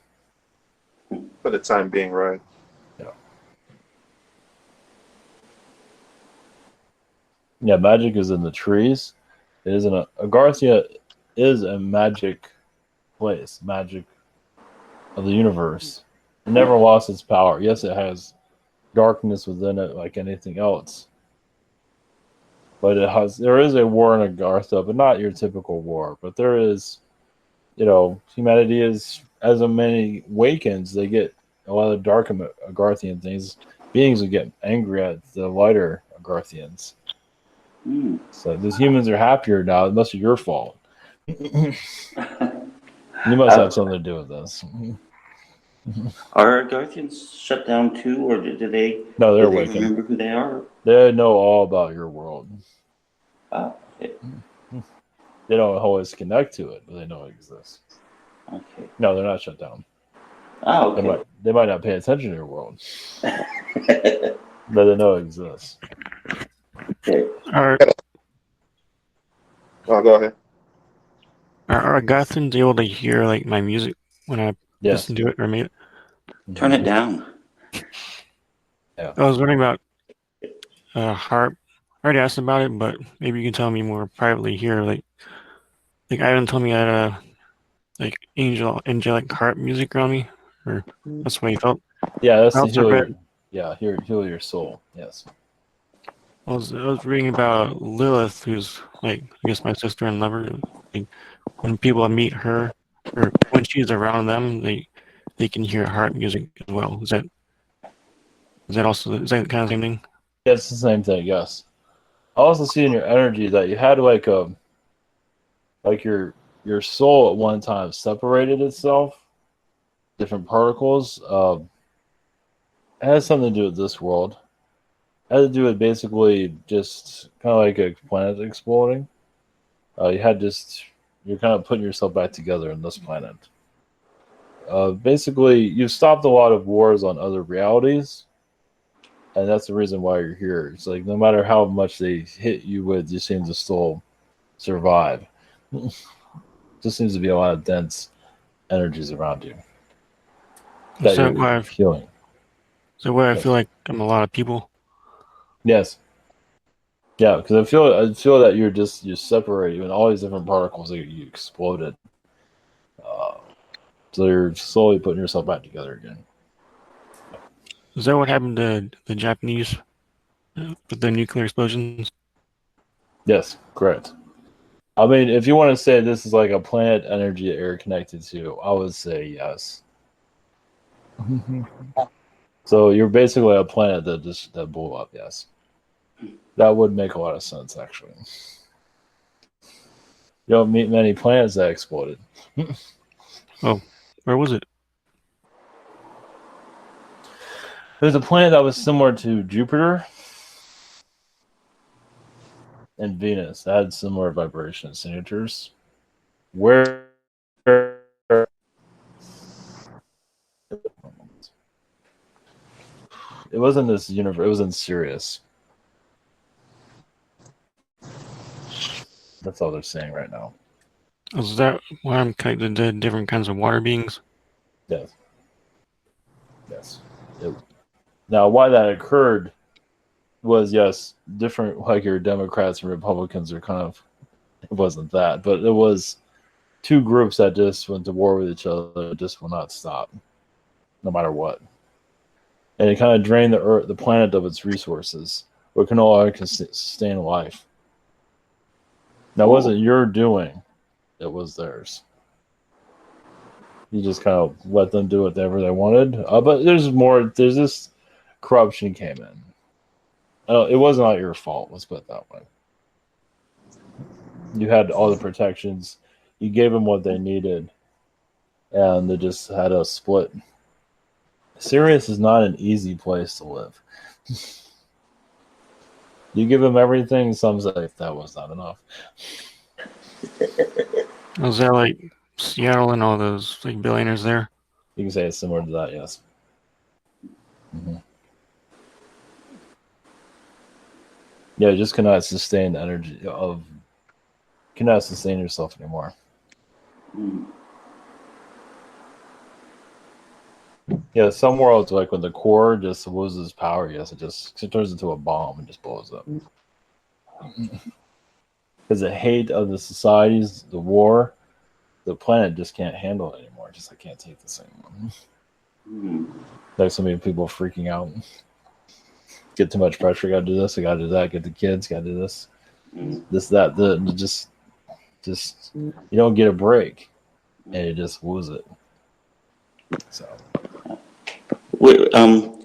For the time being, right? Yeah. Yeah, magic is in the trees. It isn't Agarthia is a magic place, magic of the universe. It never lost its power. Yes, it has darkness within it like anything else. But there is a war in Agartha, but not your typical war. But there is, humanity is, as many awakens, they get a lot of dark Agarthian things. Beings would get angry at the lighter Agarthians. Mm. So those humans are happier now. It must be your fault. You must have something to do with this. Are Garthians shut down too, or do they No, they're do they awakened. remember who they are? They know all about your world. Ah, okay. They don't always connect to it, but they know it exists. Okay. No, they're not shut down. Oh, okay. They might not pay attention to your world, but they know it exists. Okay. Are Oh, go ahead. are Gothans able to hear like my music when I Yes. listen to it or made it? Turn it down. Yeah. I was wondering about harp. I already asked about it, but maybe you can tell me more privately here. Like Ivan told me I had like angelic harp music around me, or that's the way he felt. Yeah, that's I to also heal read. your. Yeah, heal your soul. Yes. I was reading about Lilith, who's like I guess my sister and lover. Like when people meet her, or when she's around them, they can hear harp music as well. Is that kind of the same thing? Yeah, it's the same thing. Yes. I also see in your energy that you had like your soul at one time separated itself, different particles. It has something to do with this world. It had to do with basically just kind of like a planet exploding. You're kind of putting yourself back together in this planet. Basically, you've stopped a lot of wars on other realities, and that's the reason why you're here. It's like no matter how much they hit you with, you seem to still survive. Just seems to be a lot of dense energies around you that So you're why healing. I Yes. feel like I'm a lot of people. Yes. Yeah, because I feel that you're separated in all these different particles that you exploded. Uh, so you're slowly putting yourself back together again. Is that what happened to the Japanese with the nuclear explosions? Yes, correct. I mean, if you want to say this is like a planet energy that you're connected to, I would say yes. So you're basically a planet that blew up. Yes, that would make a lot of sense actually. You don't meet many planets that exploded. Oh, where was it? There's a planet that was similar to Jupiter and Venus that had similar vibration signatures. Where it wasn't this universe, it was in Sirius. That's all they're saying right now. Is that why I'm connected to different kinds of water beings? Yes. Yes. Now, why that occurred was, yes, different, like your Democrats and Republicans are kind of, it wasn't that, but it was two groups that just went to war with each other, just will not stop, no matter what. And it kind of drained the Earth, the planet of its resources, where it can no longer sustain life. Now, it wasn't your doing, it was theirs. You just kind of let them do whatever they wanted. But there's this corruption came in. It was not your fault, let's put it that way. You had all the protections, you gave them what they needed, and they just had a split. Sirius is not an easy place to live. You give them everything, some say that was not enough. Was that like Seattle and all those like billionaires there? You can say it's similar to that, yes. Mm-hmm. Yeah, you just cannot sustain the energy of, cannot sustain yourself anymore. Yeah, some worlds, like when the core just loses power, yes, it turns into a bomb and just blows up. Because the hate of the societies, the war, the planet just can't handle it anymore. Just I can't take this anymore. Like so many people freaking out. Get too much pressure, gotta do this, I gotta do that, get the kids, gotta do this. This, that, just you don't get a break. And you just lose it. So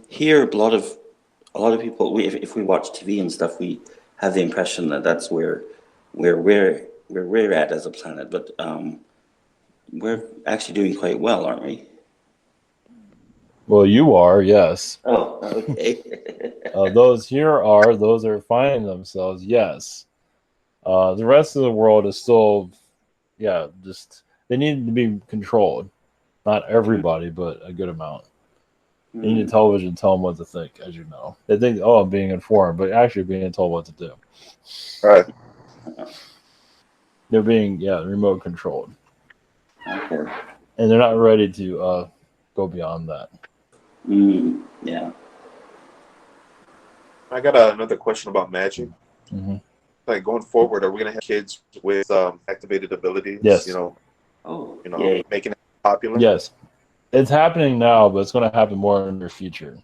Here a lot of people. If we watch TV and stuff, we have the impression that that's where we're at as a planet. But we're actually doing quite well, aren't we? well, you are, yes. Oh, okay. Those are finding themselves, yes. The rest of the world is still, yeah, just they need to be controlled. Not everybody, but a good amount. You need Mm. television to tell them what to think, as you know. They think, oh, I'm being informed, but actually being told what to do. Right. They're being, remote controlled. Okay. And they're not ready to go beyond that. Yeah. I got another question about magic. Mm-hmm. Like going forward, are we gonna have kids with activated abilities? Yes. Oh, yay. Making it popular. Yes. It's happening now, but it's going to happen more in the future.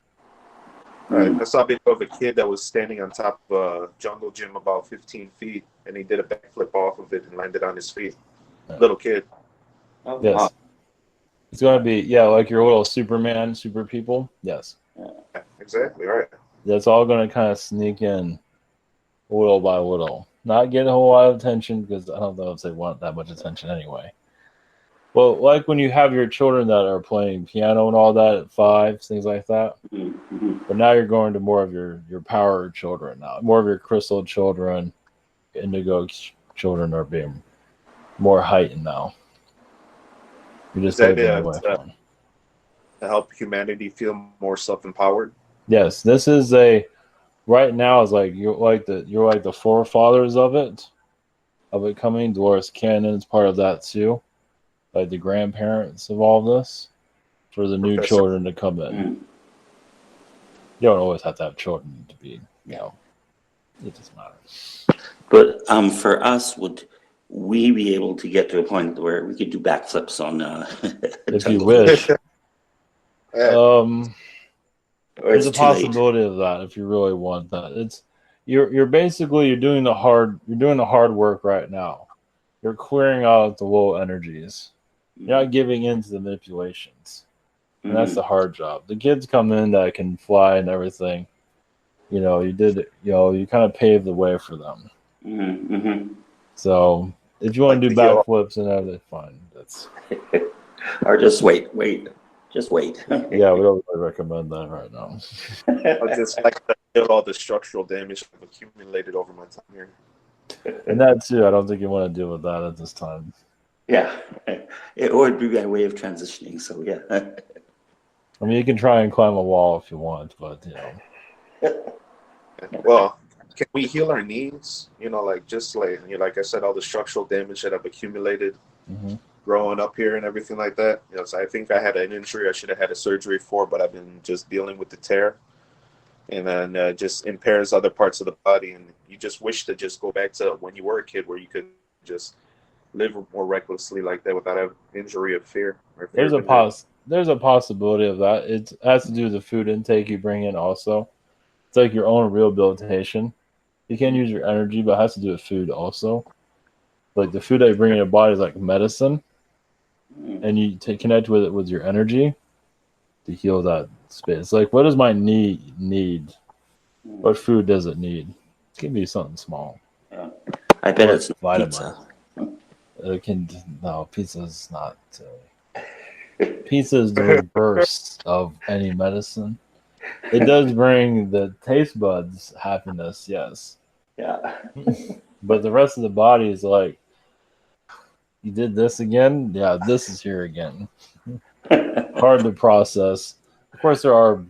Right. I saw a video of a kid that was standing on top of a jungle gym about 15 feet, and he did a backflip off of it and landed on his feet. Yeah. Little kid. Oh, Yes. wow. It's going to be, like your little Superman, super people. Yes. Yeah, exactly. Right. That's all going to kind of sneak in little by little. Not get a whole lot of attention because I don't know if they want that much attention anyway. Well, like when you have your children that are playing piano and all that at 5, things like that. Mm-hmm. But now you're going to more of your power children now. More of your crystal children, indigo children are being more heightened now. You're just Is that taking away from them. to help humanity feel more self-empowered? Yes, this is right now is like you're like the forefathers of it coming. Dolores Cannon is part of that too. Like the grandparents of all this for the new children to come in. Mm. You don't always have to have children to be, it doesn't matter. But for us, would we be able to get to a point where we could do backflips on? If you wish. Or There's it's a too late. possibility of that if you really want that. It's you're basically doing the hard work right now. You're clearing out the low energies. You're not giving in to the manipulations. And that's the hard job. The kids come in that can fly and everything. You did you kind of paved the way for them. Mm-hmm. So if you want to do backflips and everything, fine. That's or just wait. Just wait. Yeah, we don't really recommend that right now. I just like to feel all the structural damage I've accumulated over my time here. And that too, I don't think you want to deal with that at this time. Yeah, it would be a way of transitioning. So yeah. I mean, you can try and climb a wall if you want, but Well, can we heal our knees? Like I said, all the structural damage that I've accumulated growing up here and everything like that. So I think I had an injury I should have had a surgery for, but I've been just dealing with the tear, and then just impairs other parts of the body. And you just wish to just go back to when you were a kid, where you could just live more recklessly like that without an injury of fear. There's a possibility of that. It has to do with the food intake you bring in also. It's like your own rehabilitation. You can use your energy, but it has to do with food also. Like the food that you bring in your body is like medicine, and you connect with it with your energy to heal that space. Like, what does my knee need? What food does it need? It can be something small. I bet it's pizza. Pizza's not. Pizza is the reverse of any medicine. It does bring the taste buds happiness, yes. Yeah. But the rest of the body is like, you did this again? Yeah, this is here again. Hard to process. Of course, there are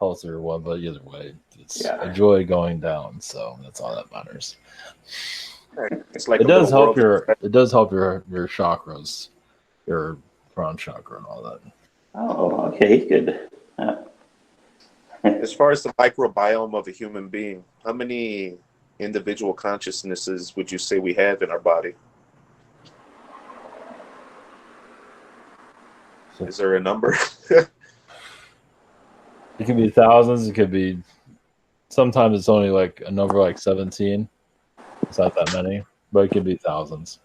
healthier ones, but either way, it's a joy going down. So that's all that matters. It's like it does help your chakras, your crown chakra and all that. Oh, okay, good. As far as the microbiome of a human being, how many individual consciousnesses would you say we have in our body? Is there a number? It could be thousands. It could be. Sometimes it's only like a number like 17. It's not that many, but it could be thousands.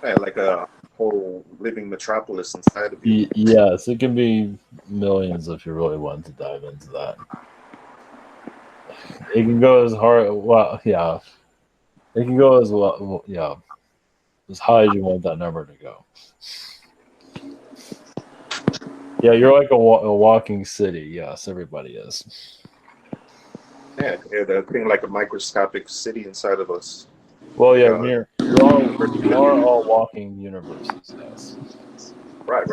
Yeah, like a whole living metropolis inside of you. Yes, it can be millions if you really want to dive into that. It can go as hard. Well, yeah. It can go as well. Yeah, as high as you want that number to go. Yeah, you're like a walking city. Yes, everybody is. Yeah, that thing like a microscopic city inside of us. Well, yeah, Yeah. you are all walking universes. Yes. Right.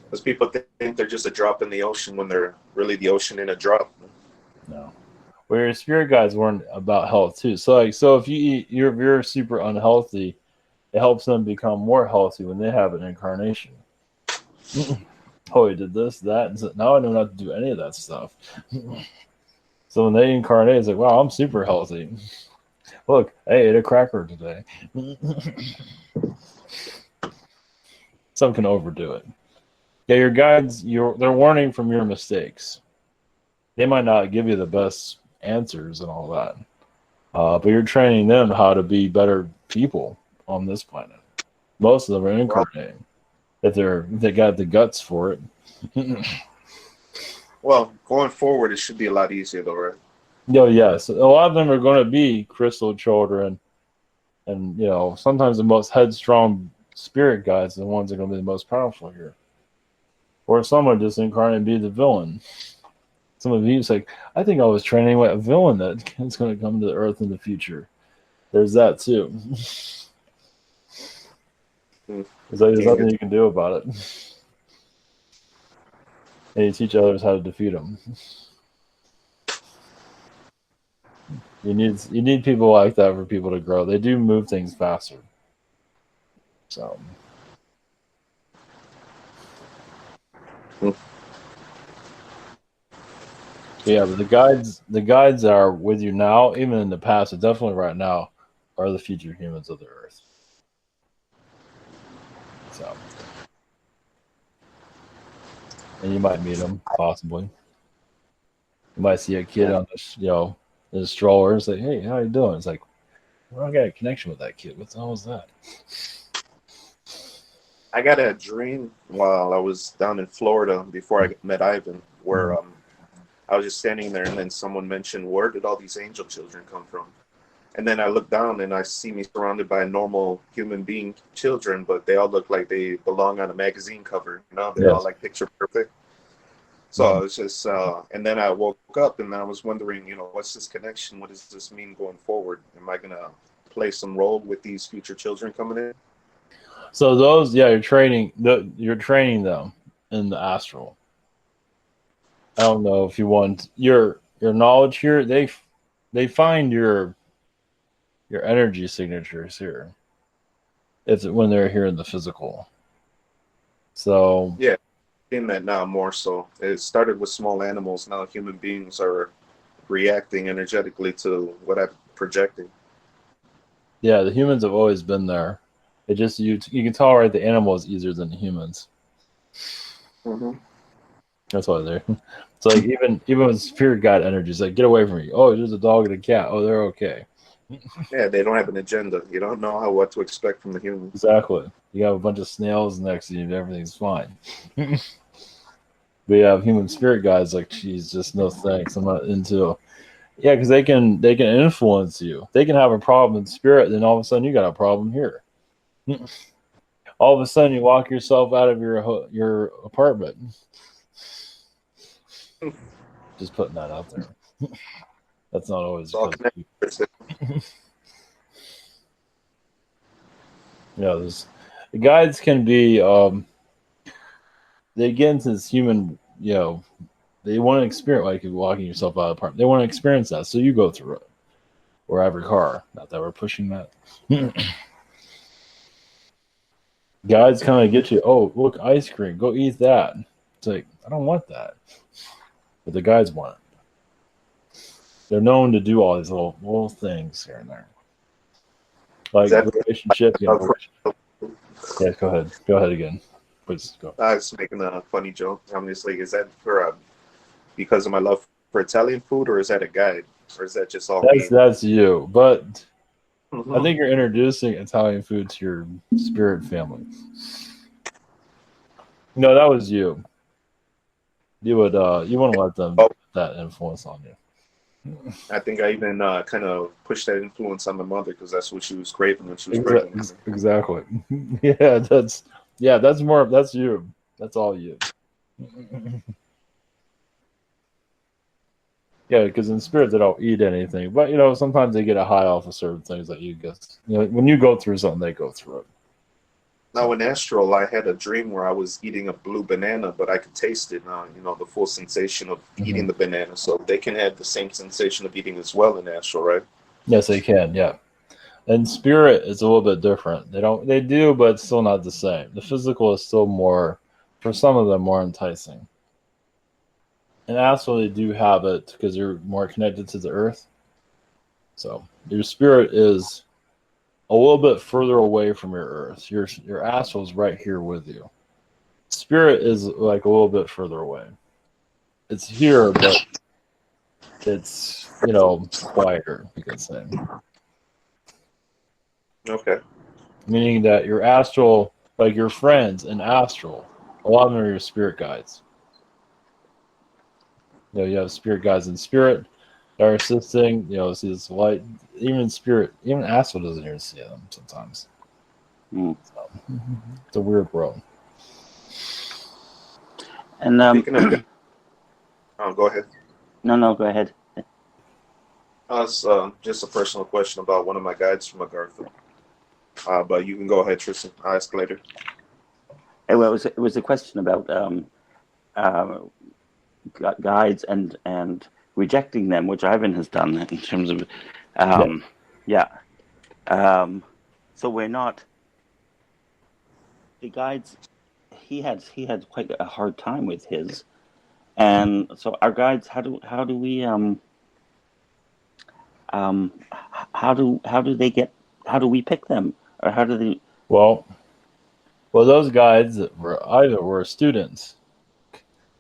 Because people think they're just a drop in the ocean when they're really the ocean in a drop. No. Where your spirit guides weren't about health too. So if you eat, if you're super unhealthy, it helps them become more healthy when they have an incarnation. Oh, he did this, that, and so now I don't have to do any of that stuff. So when they incarnate, it's like, wow, I'm super healthy. Look, I ate a cracker today. Some can overdo it. Yeah, your guides, they're warning from your mistakes. They might not give you the best answers and all that, but you're training them how to be better people on this planet. Most of them are incarnating if they got the guts for it. Well, going forward, it should be a lot easier, though, right? Yes, a lot of them are going to be crystal children, and sometimes the most headstrong spirit guides are the ones that are going to be the most powerful here. Or some are just incarnate and be the villain. Some of you like, I think I was training with a villain that is going to come to the earth in the future. There's that too. There's nothing you can do about it. And you teach others how to defeat them. You need people like that for people to grow. They do move things faster. So. Yeah, but the guides are with you now, even in the past, and definitely right now, are the future humans of the earth. So, and you might meet them possibly. You might see a kid on in a stroller and say, "Hey, how you doing?" It's like, well, I got a connection with that kid. What the hell was that? I got a dream while I was down in Florida before I met Ivan, where I was just standing there, and then someone mentioned, "Where did all these angel children come from?" And then I look down and I see me surrounded by normal human being children, but they all look like they belong on a magazine cover. They're all like picture perfect. So I was just, and then I woke up and I was wondering, what's this connection? What does this mean going forward? Am I going to play some role with these future children coming in? So those, you're training them in the astral. I don't know if you want your knowledge here. They find your energy signatures here. It's when they're here in the physical. So yeah, in that now more so. It started with small animals. Now human beings are reacting energetically to what I'm projecting. Yeah, the humans have always been there. It just you can tolerate the animal is easier than the humans. Mm-hmm. That's why they're. It's like even with spirit guide energies, like get away from me. Oh, there's a dog and a cat. Oh, they're okay. Yeah, they don't have an agenda. You don't know what to expect from the humans. Exactly. You have a bunch of snails next to you, and everything's fine. But you have human spirit guides like, geez, just no thanks. I'm not into. Yeah, because they can influence you. They can have a problem in spirit, then all of a sudden you got a problem here. All of a sudden you walk yourself out of your apartment. Just putting that out there. That's not always. The guides can be. They get into this human. They want to experience like walking yourself out of the apartment. They want to experience that, so you go through it. Or every car. Not that we're pushing that. Guides kind of get you. Oh, look, ice cream. Go eat that. It's like I don't want that, but the guides want it. They're known to do all these little things here and there. Like relationship. Yeah, go ahead. Go ahead again. Please go. I was making a funny joke. I'm just like, is that for because of my love for Italian food, or is that a guide, or is that just all me? That's you. But I think you're introducing Italian food to your spirit family. No, that was you. You would you want to let them put that influence on you. I think I even kind of pushed that influence on my mother because that's what she was craving when she was pregnant. Exactly. That's you. That's all you. Yeah, because in spirit they don't eat anything, but sometimes they get a high off of certain things that you guess. When you go through something, they go through it. Now in astral, I had a dream where I was eating a blue banana, but I could taste it. The full sensation of eating the banana. So they can have the same sensation of eating as well in astral, right? Yes, they can. Yeah, and spirit is a little bit different. They do, but it's still not the same. The physical is still more, for some of them, more enticing. And astral, they do have it because you're more connected to the earth. So your spirit is a little bit further away from your earth. Your astral is right here with you. Spirit is like a little bit further away. It's here, but it's quieter, you could say. Okay. Meaning that your astral, like your friends in astral, a lot of them are your spirit guides. You have spirit guides in spirit that are assisting. See this light. Even spirit, even astral doesn't even see them sometimes. Mm. So, it's a weird world. And Speaking of, go ahead. No, go ahead. It's just a personal question about one of my guides from Agartha. But you can go ahead, Tristan. I'll ask later. Well, it was a question about guides and rejecting them, which Ivan has done in terms of, so we're not the guides. He had quite a hard time with his, and so our guides. How do we how do we pick them, or how do they? Well, those guides were students,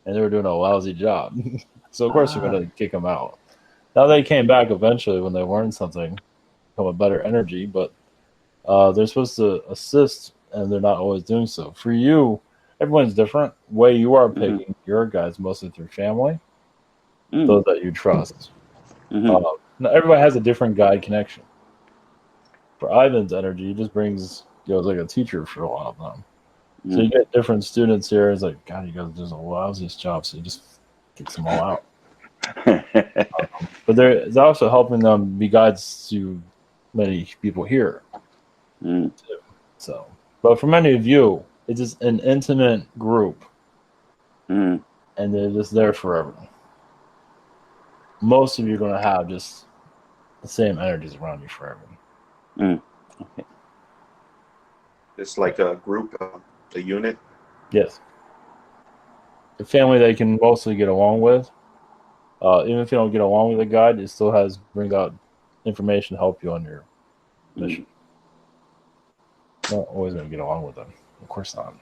and they were doing a lousy job. So of course you're going to kick them out. Now they came back eventually when they learned something, become a better energy, but they're supposed to assist, and they're not always doing so. For you, everyone's different. Way you are picking your guides mostly through family, those that you trust. Now everybody has a different guide connection. For Ivan's energy, he just brings like a teacher for a lot of them. So you get different students here. It's like, God, you guys do the lousiest job, so you just kicks them all out. But it's also helping them be guides to many people here. Too. So, but for many of you, it's just an intimate group, and they're just there forever. Most of you are going to have just the same energies around you forever. Okay. It's like a group, a unit. Yes. A family they can mostly get along with. Even if you don't get along with a guide, it still brings out information to help you on your mission. Not always going to get along with them. Of course not.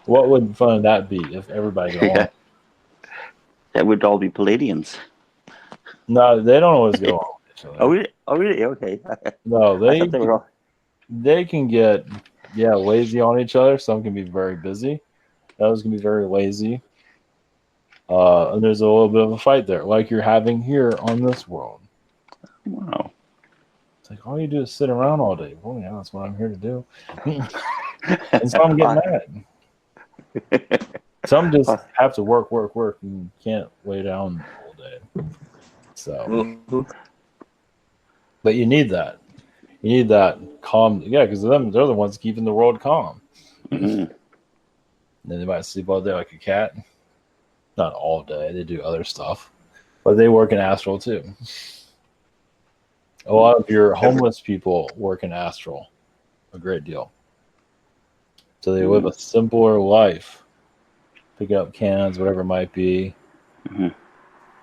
What would fun that be if everybody got along? That would all be Palladians. No, they don't always get along with each other. Oh, really? Okay. No, I thought they were all... they can get lazy on each other. Some can be very busy. Others can be very lazy. And there's a little bit of a fight there, like you're having here on this world. Wow. It's like all you do is sit around all day. Well, yeah, that's what I'm here to do. And some get mad. Some just have to work, and can't lay down all day. So, but you need that. You need that calm. Yeah, because they're the ones keeping the world calm. And then they might sleep all day like a cat. Not all day. They do other stuff, but they work in astral too. A lot of your homeless people work in astral a great deal. So they live a simpler life, picking up cans, whatever it might be.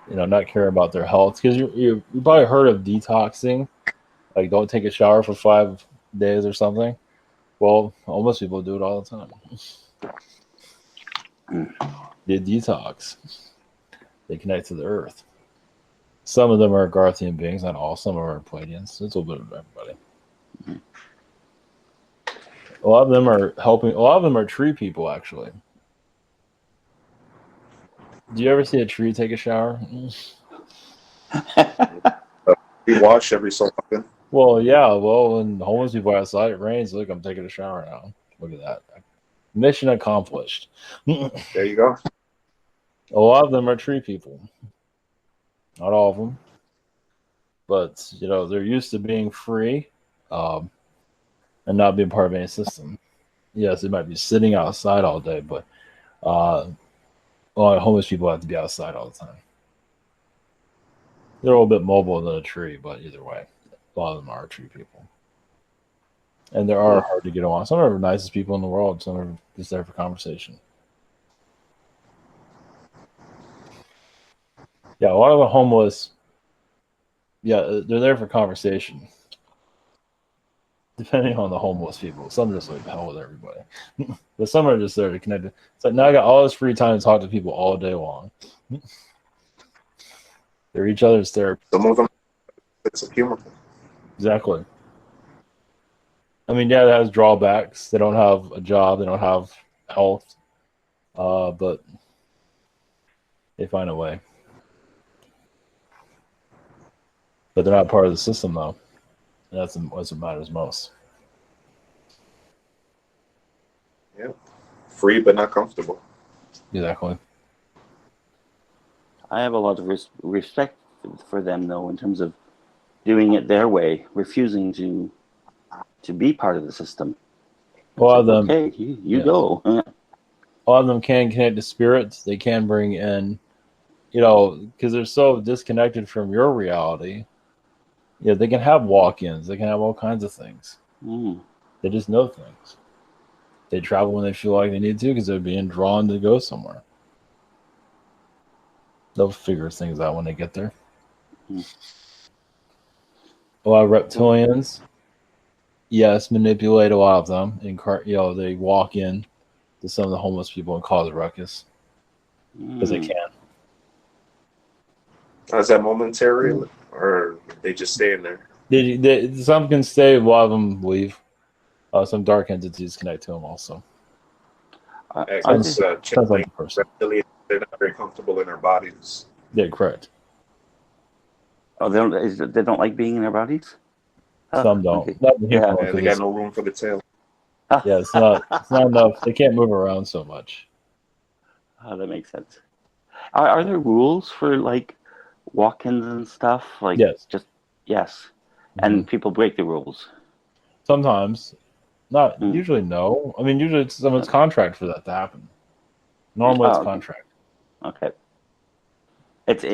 Not care about their health, because you probably heard of detoxing, like don't take a shower for 5 days or something. Well, homeless people do it all the time. They detox. They connect to the earth. Some of them are Garthian beings, not all. Some are Palladians. It's a little bit of everybody. A lot of them are helping. A lot of them are tree people, actually. Do you ever see a tree take a shower? We wash every so often. Well, yeah. Well, when homeless people are outside, it rains. Look, I'm taking a shower now. Look at that. Mission accomplished. There you go. A lot of them are tree people. Not all of them, but they're used to being free, and not being part of any system. Yes, they might be sitting outside all day, but a lot of homeless people have to be outside all the time. They're a little bit mobile than a tree, but either way, a lot of them are tree people. And they are hard to get along. Some are the nicest people in the world. Some are just there for conversation. Yeah, a lot of the homeless, they're there for conversation. Depending on the homeless people. Some just like hell with everybody. But some are just there to connect. It's like now I got all this free time to talk to people all day long. They're each other's therapy. Some of them, it's a humor. Exactly. I mean, yeah, that has drawbacks. They don't have a job. They don't have health. But they find a way. But they're not part of the system, though. And that's what matters most. Yeah. Free but not comfortable. Exactly. I have a lot of respect for them, though, in terms of doing it their way, refusing to be part of the system. A lot of them, okay, you go. A lot of them can connect to spirits. They can bring in, because they're so disconnected from your reality. Yeah, they can have walk-ins. They can have all kinds of things. They just know things. They travel when they feel like they need to because they're being drawn to go somewhere. They'll figure things out when they get there. A lot of reptilians, yes, manipulate a lot of them. They walk in to some of the homeless people and cause a ruckus because they can. Is that momentary, or they just stay in there? Some can stay. A lot of them leave. Some dark entities connect to them also. Sounds like reptilians, they're not very comfortable in their bodies. Yeah, correct. Oh, they don't like being in their bodies? Some don't. Okay. They got no room for the tail. Yeah, it's not enough. They can't move around so much. Oh, that makes sense. Are there rules for like walk-ins and stuff? Like yes. Yes. And people break the rules. Sometimes. Not usually no. I mean usually it's someone's contract for that to happen. Normally it's contract. Okay. Is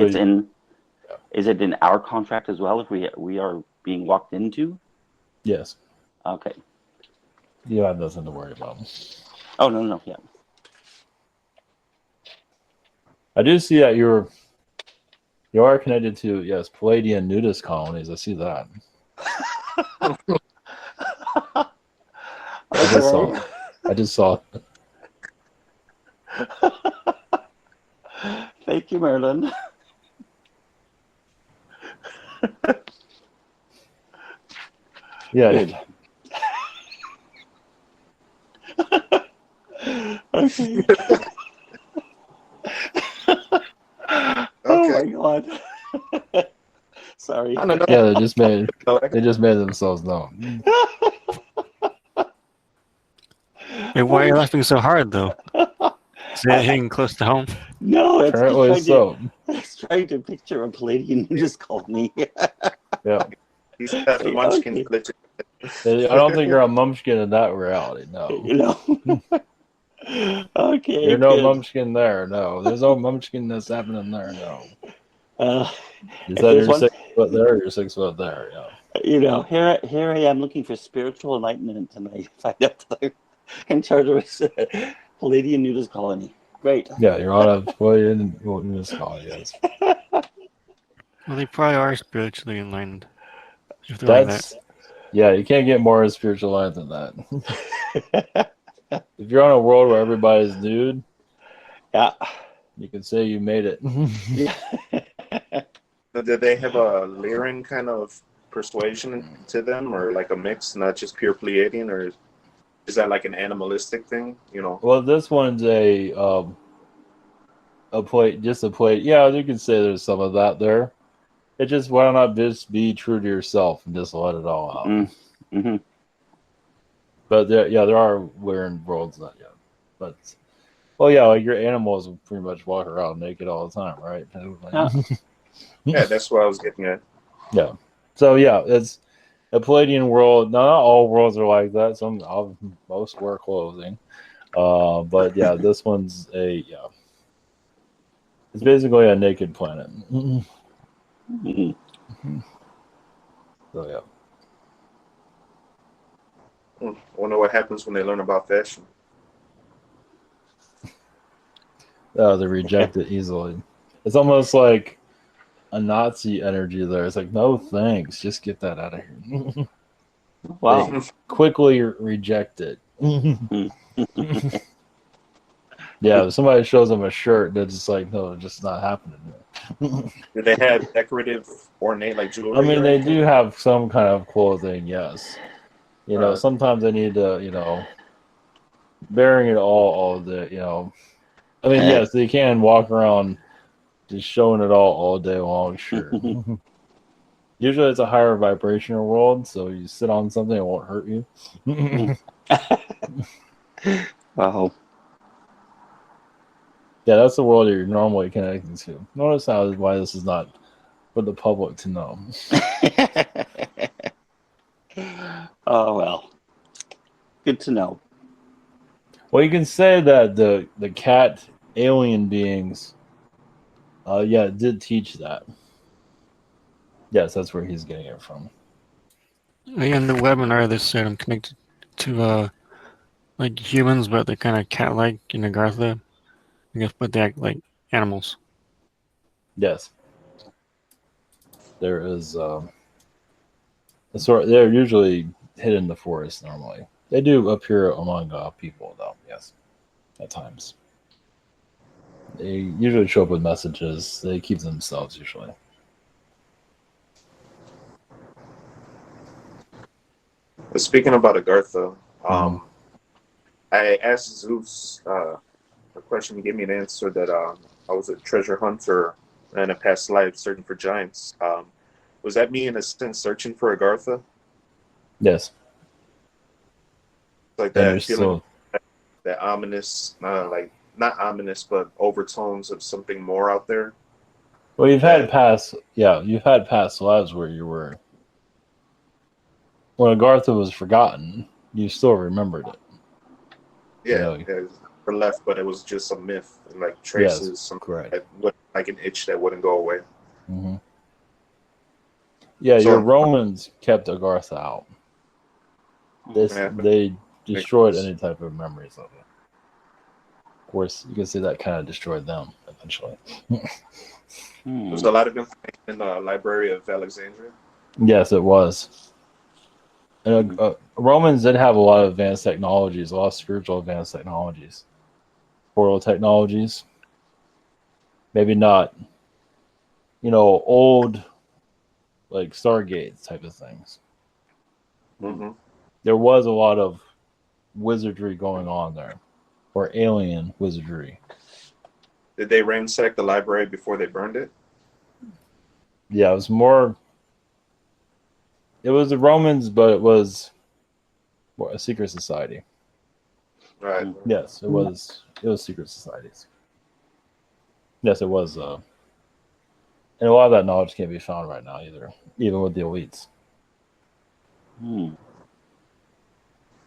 it in our contract as well if we are being walked into? Yes. Okay. You have nothing to worry about. Oh no, yeah. I do see that you are connected to Palladian nudist colonies. I see that. I just saw it. Thank you, Merlin. Yeah. Good. Okay. Oh my God. Sorry. Yeah, they just made themselves known. Hey, why are you laughing so hard though? Is that hitting close to home? No, it's apparently so. I was trying to picture a Palladian who just called me. Yeah. He's got the munchkin glitch. I don't think you're a mumchkin in that reality. No. Okay. There's no mumchkin there. No. There's no mumchkin that's happening there. No. You said you're 6 foot there. You're 6 foot there. Yeah. Here I am looking for spiritual enlightenment, and I find out that they're in charge of a Palladian nudist colony. Great. Yeah, you're on a Palladian nudist colony. Yes. Well, they probably are spiritually enlightened. Yeah, you can't get more spiritual light than that. If you're on a world where everybody's nude, you can say you made it. Did they have a Lyran kind of persuasion to them, or like a mix, not just pure Pleiadian, or is that like an animalistic thing? Well, this one's a plate, just a plate. Yeah, you can say there's some of that there. It just, why not just be true to yourself and just let it all out? Mm-hmm. But there are Lyran worlds, not yet. But Well, yeah, like your animals will pretty much walk around naked all the time, right? Yeah. Yeah, that's what I was getting at. Yeah. So yeah, it's a Palladian world. Not all worlds are like that. Most wear clothing. But yeah, this one's it's basically a naked planet. Mhm. So yeah. I wonder what happens when they learn about fashion. They reject it easily. It's almost like a Nazi energy there. It's like, no thanks, just get that out of here. Wow. They quickly reject it. Yeah, if somebody shows them a shirt, they're just like, no, it's just not happening. Do they have decorative, ornate like I jewelry? mean, or they anything? do have some kind of clothing, yes. Right. Sometimes they need to, bearing it all day, I mean, yes, they can walk around just showing it all day long, sure. Usually it's a higher vibrational world, so you sit on something, it won't hurt you. Wow. Yeah, that's the world you're normally connecting to. Notice why this is not for the public to know. Oh, well. Good to know. Well, you can say that the cat alien beings, it did teach that. Yes, that's where he's getting it from. In the webinar, they said I'm connected to like humans, but they're kind of cat-like in Agartha. I guess, but they act like animals. Yes, there is. They're usually hidden in the forest normally. They do appear among people, though. Yes, at times. They usually show up with messages. They keep themselves usually. But speaking about Agartha, Mhm. I asked Zeus a question. He gave me an answer that I was a treasure hunter in a past life searching for giants. Was that me in a sense searching for Agartha? Yes, Like and you're that feeling, still. that ominous, like not ominous, but overtones of something more out there. Well, That you've had past lives where you were. When Agartha was forgotten, you still remembered it. yeah, were left, but it was just a myth and like Yes, traces, some correct. like an itch that wouldn't go away. Hmm. Yeah, your So Romans kept Agartha out. yeah, They makes destroyed sense. any type of memories of it. Of course, you can say that kind of destroyed them eventually. There's a lot of information in the Library of Alexandria. Yes, it was. And Romans did have a lot of advanced technologies, a lot of spiritual advanced technologies, portal technologies. Maybe not, old like Stargates type of things. Mm-hmm. There was a lot of wizardry going on there, or alien wizardry. Did they ransack the library before they burned it? Yeah, it was more. It was the Romans, but it was a secret society. Right. Yes, it was. It was secret societies. Yes, it was. And a lot of that knowledge can't be found right now either, even with the elites.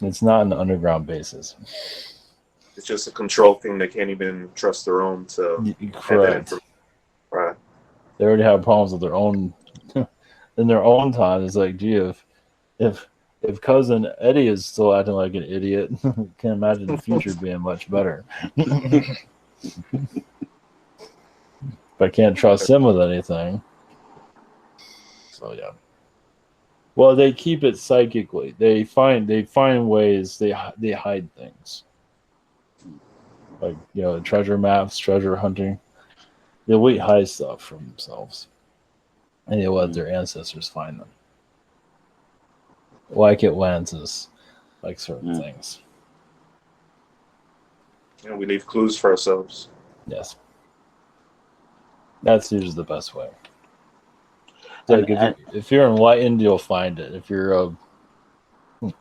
It's not an underground basis. It's just a control thing. They can't even trust their own to have that Correct. information. Right. They already have problems with their own. In their own time, it's like, gee, if cousin Eddie is still acting like an idiot, can't imagine the future being much better. But I can't trust him with anything. So yeah. Well, they keep it psychically. They find ways. They hide things, like treasure maps, treasure hunting. The elite hide stuff from themselves, and they let their ancestors find them. Like Atlantis, like certain things. We leave clues for ourselves. Yes, that's usually the best way. Like if you're enlightened, you'll find it. If you're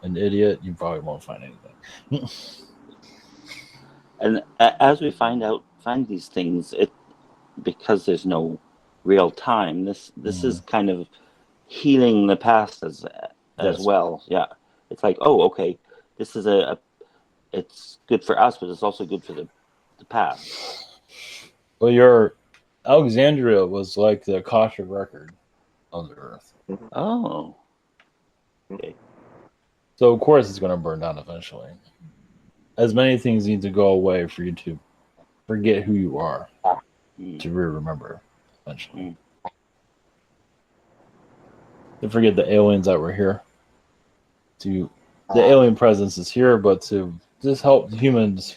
an idiot, you probably won't find anything. And as we find these things, because there's no real time. This is kind of healing the past as Yes. well. Yeah, it's like, oh, okay, this is it's good for us, but it's also good for the past. Well, your Alexandria was like the Akashic record of the Earth. Oh, okay. So of course it's going to burn down eventually. As many things need to go away for you to forget who you are, to remember eventually. To forget the aliens that were here. The alien presence is here, but to just help humans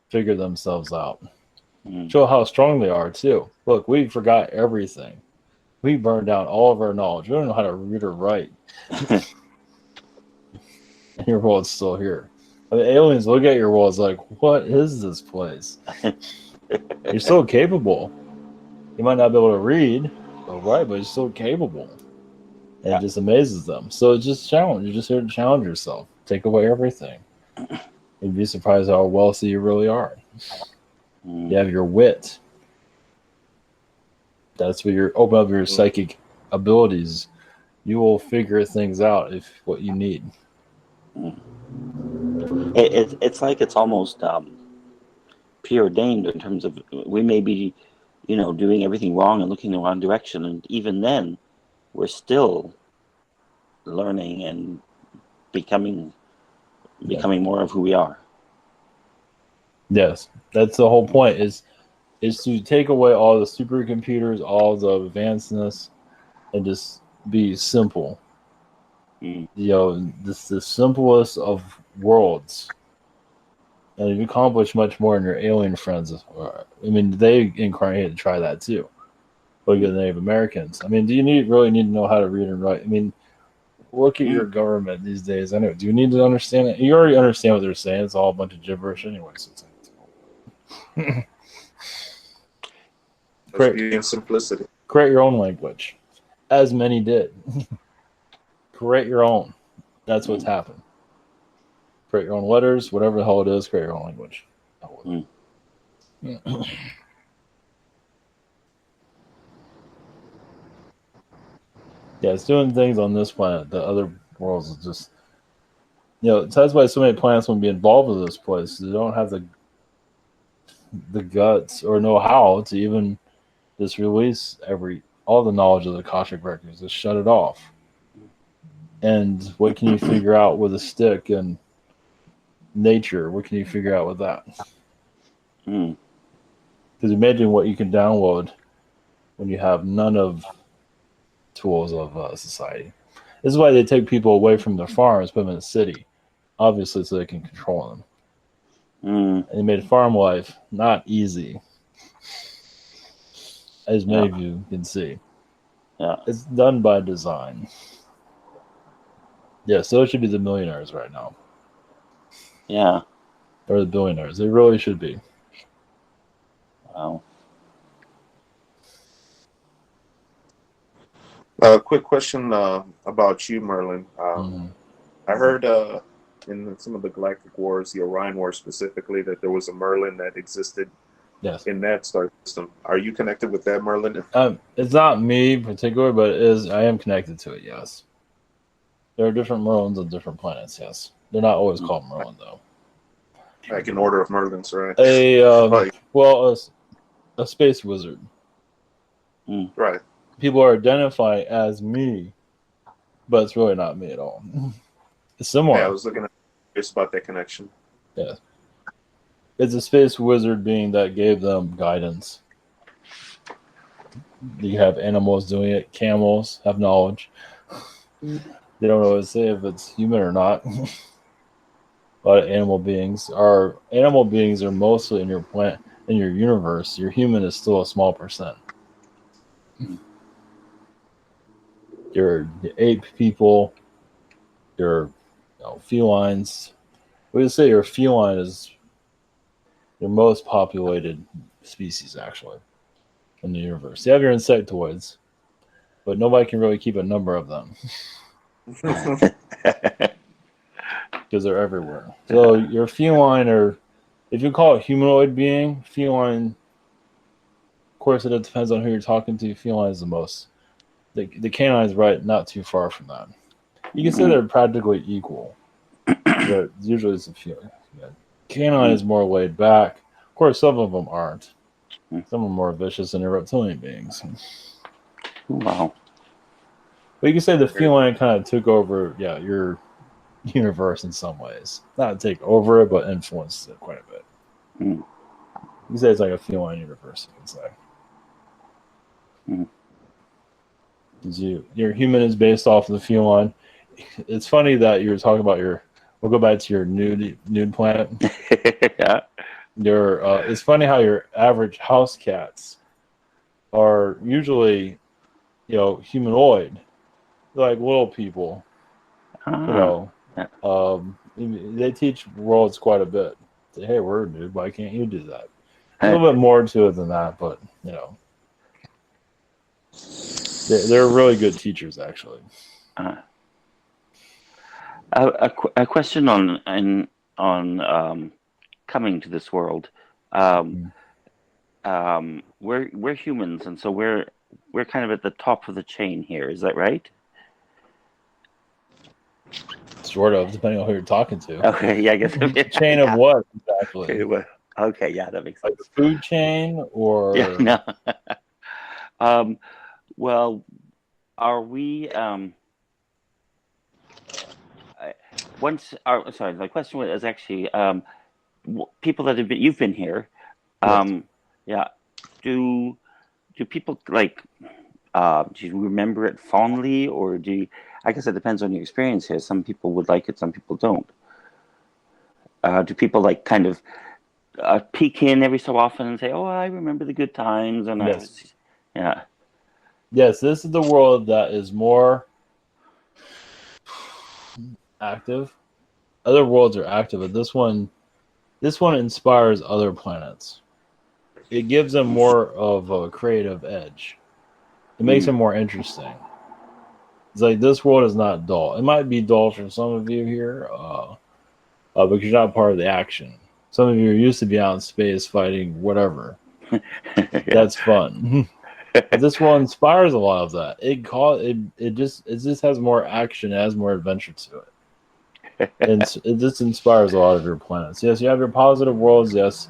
figure themselves out. Show how strong they are too. Look, we forgot everything. We burned down all of our knowledge. We don't know how to read or write. And your world's still here. The aliens look at your world as like, what is this place? You're still capable. You might not be able to read or write, but you're still capable. And it just amazes them. So it's just challenge. You're just here to challenge yourself. Take away everything. You'd be surprised how wealthy you really are. You have your wit. That's where you open up your psychic abilities. You will figure things out if what you need. It's like it's almost preordained in terms of we may be, doing everything wrong and looking in the wrong direction, and even then, we're still learning and becoming more of who we are. Yes, that's the whole point. Is to take away all the supercomputers, all the advancedness, and just be simple. This the simplest of worlds, and you accomplish much more in your alien friends. I mean, they incarnated to try that too. Look at the Native Americans. I mean, do you really need to know how to read and write? I mean, look at your government these days. I know. Do you need to understand it? You already understand what they're saying. It's all a bunch of gibberish anyway. So it's Beauty and simplicity. Create your own language, as many did. Create your own. That's what's happened. Create your own letters, whatever the hell it is. Create your own language. Yeah, it's doing things on this planet that other worlds is just. That's why so many planets won't be involved with this place. They don't have the guts or know how to even just release all the knowledge of the Akashic records. Just shut it off. And what can you figure out with a stick and nature? What can you figure out with that? Because imagine what you can download when you have none of tools of society. This is why they take people away from their farms, put them in the city, obviously, so they can control them. And they made farm life not easy, as many of you can see. Yeah, it's done by design. Yeah, so it should be the millionaires right now. Yeah. Or the billionaires. They really should be. Wow. Quick question about you, Merlin. I heard in some of the Galactic Wars, the Orion War specifically, that there was a Merlin that existed in that star system. Are you connected with that Merlin? It's not me in particular, but I am connected to it, yes. There are different Merlins on different planets, yes. They're not always called Merlin, though. Like an order of Merlins, right? A space wizard. Right. People are identifying as me, but it's really not me at all. It's similar. Yeah, I was looking at just about that connection. Yeah. It's a space wizard being that gave them guidance. You have animals doing it. Camels have knowledge. They don't always say if it's human or not. A lot of animal beings are mostly in your planet, in your universe. Your human is still a small percent. Your ape people, your felines. We would say your feline is your most populated species, actually, in the universe. You have your insectoids, but nobody can really keep a number of them because they're everywhere. So your feline are if you call it humanoid being, feline. Of course, it depends on who you're talking to. Feline is the most. The canine is right, not too far from that. You can say they're practically equal, but usually it's a feeling. Yeah. Canine is more laid back. Of course, some of them aren't. Some are more vicious than the reptilian beings. Wow. But you can say the feline kind of took over, your universe in some ways. Not take over it, but influenced it quite a bit. Mm. You can say it's like a feline universe, you can say. Because your human is based off of the feline. It's funny that you were talking about we'll go back to your nude planet. Yeah. It's funny how your average house cats are usually, humanoid, like little people. They teach worlds quite a bit. Say, hey, we're a nude. Why can't you do that? A little bit more to it than that, but they're really good teachers, actually. A question on coming to this world. We're humans, and so we're kind of at the top of the chain here. Is that right? Sort of, depending on who you're talking to. Okay, yeah, I guess. Chain of what exactly? Okay, yeah, that makes sense. Like the food chain, or yeah, no. Well, are we? Sorry, my question was actually people that you've been here. Yes. Yeah. Do people like? Do you remember it fondly, or do you? I guess it depends on your experience here. Some people would like it, some people don't. Do people like kind of peek in every so often and say, "Oh, I remember the good times," and yes. Yeah. Yes, this is the world that is more active. Other worlds are active, but this one inspires other planets. It gives them more of a creative edge. It makes them more interesting. It's like this world is not dull. It might be dull for some of you here, because you're not part of the action. Some of you are used to be out in space fighting whatever. That's fun. But this world inspires a lot of that. It just has more action, it has more adventure to it. And it just inspires a lot of your planets. Yes, you have your positive worlds, yes,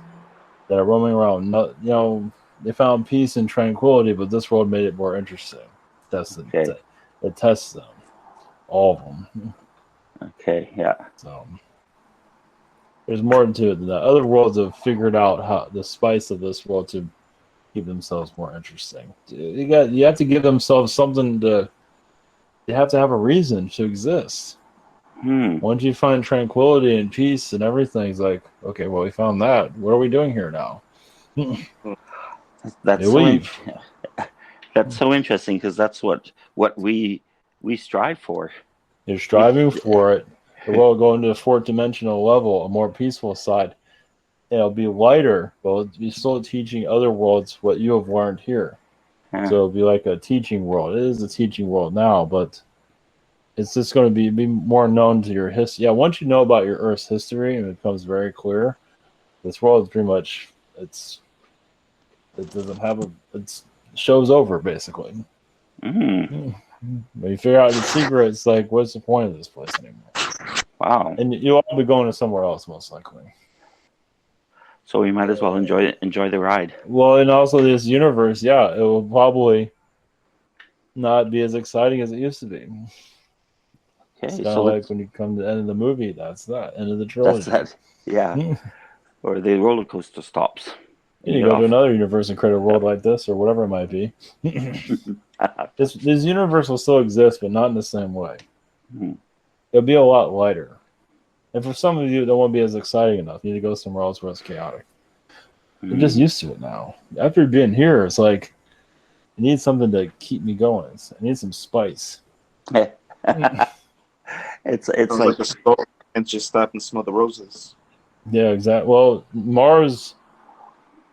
that are roaming around. No, they found peace and tranquility, but this world made it more interesting. It tests them, all of them. Okay, yeah. So there's more to it than that. Other worlds have figured out how the spice of this world to keep themselves more interesting. You have to give themselves something to. They have to have a reason to exist. Once you find tranquility and peace and everything, it's like, okay, well, we found that. What are we doing here now? That's so interesting because that's what we strive for. You're striving for it. The world going to a fourth dimensional level, a more peaceful side. It'll be lighter, but it'll be still teaching other worlds what you have learned here. So it'll be like a teaching world. It is a teaching world now, but it's just going to be more known to your history. Yeah, once you know about your Earth's history and it becomes very clear, this world is pretty much it doesn't have it's show's over basically. When you figure out the secret, it's like, what's the point of this place anymore? Wow. And you'll all be going to somewhere else most likely. So we might as well enjoy the ride. Well, and also this universe, yeah, it will probably not be as exciting as it used to be. Okay, it's kind of like when you come to the end of the movie, that's that end of the trilogy. That's that, yeah. Or the roller coaster stops. You go to another universe and create a world like this, or whatever it might be. This universe will still exist, but not in the same way. It'll be a lot lighter. And for some of you, that won't be as exciting enough. You need to go somewhere else where it's chaotic. I'm just used to it now. After being here, it's like, I need something to keep me going. I need some spice. It's like a store and just stop and smell the roses. Yeah, exactly. Well, Mars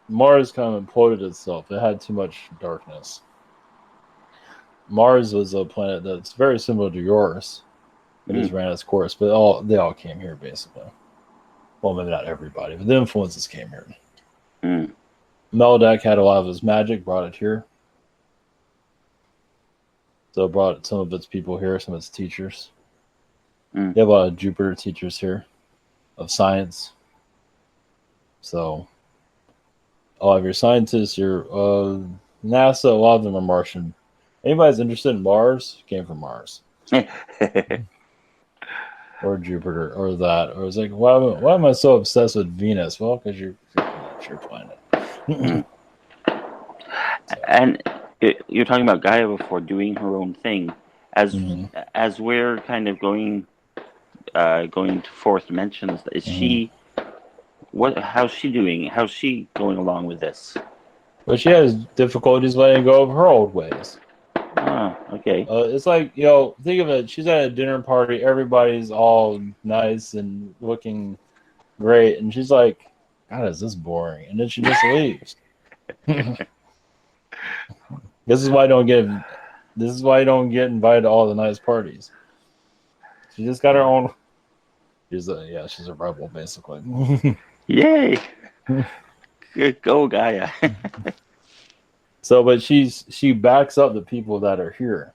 kind of imploded itself. It had too much darkness. Mars was a planet that's very similar to yours. It just ran its course, but they all came here basically. Well, maybe not everybody, but the influences came here. Mm. Meldak had a lot of his magic, brought it here. So it brought some of its people here, some of its teachers. Mm. You have a lot of Jupiter teachers here of science. So a lot of your scientists, your NASA, a lot of them are Martian. Anybody's interested in Mars came from Mars or Jupiter or that. Or it's like, why am I so obsessed with Venus? Well, because that's your planet. Mm. And you're talking about Gaia before doing her own thing. As we're kind of going to fourth dimensions, is she how's she doing? How's she going along with this? But she has difficulties letting go of her old ways. Ah, okay. It's like, think of it. She's at a dinner party. Everybody's all nice and looking great. And she's like, God, is this boring? And then she just leaves. This is why I don't get invited to all the nice parties. She just got her own. She's a rebel, basically. Yay! Good go, Gaia. So, but she backs up the people that are here.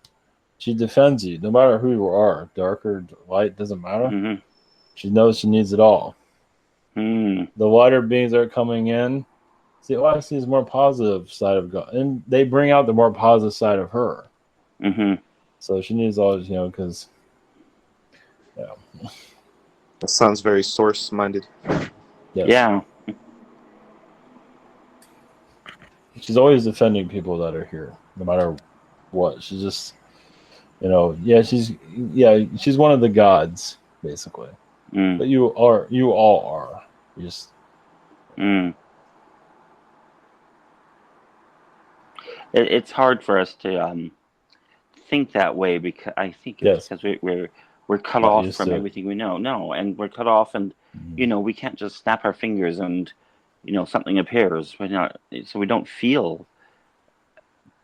She defends you, no matter who you are, dark or light, doesn't matter. Mm-hmm. She knows she needs it all. Mm. The lighter beings are coming in. See, all I see is more positive side of God, and they bring out the more positive side of her. Mm-hmm. So she needs all, because, That sounds very source-minded. yes. Yeah. She's always defending people that are here, no matter what. She's just, she's one of the gods, basically. Mm. But you all are. You just. Mm. It's hard for us to think that way because I think it's because we're cut off from everything we know. No, and we're cut off, and we can't just snap our fingers and something appears. We're not, so we don't feel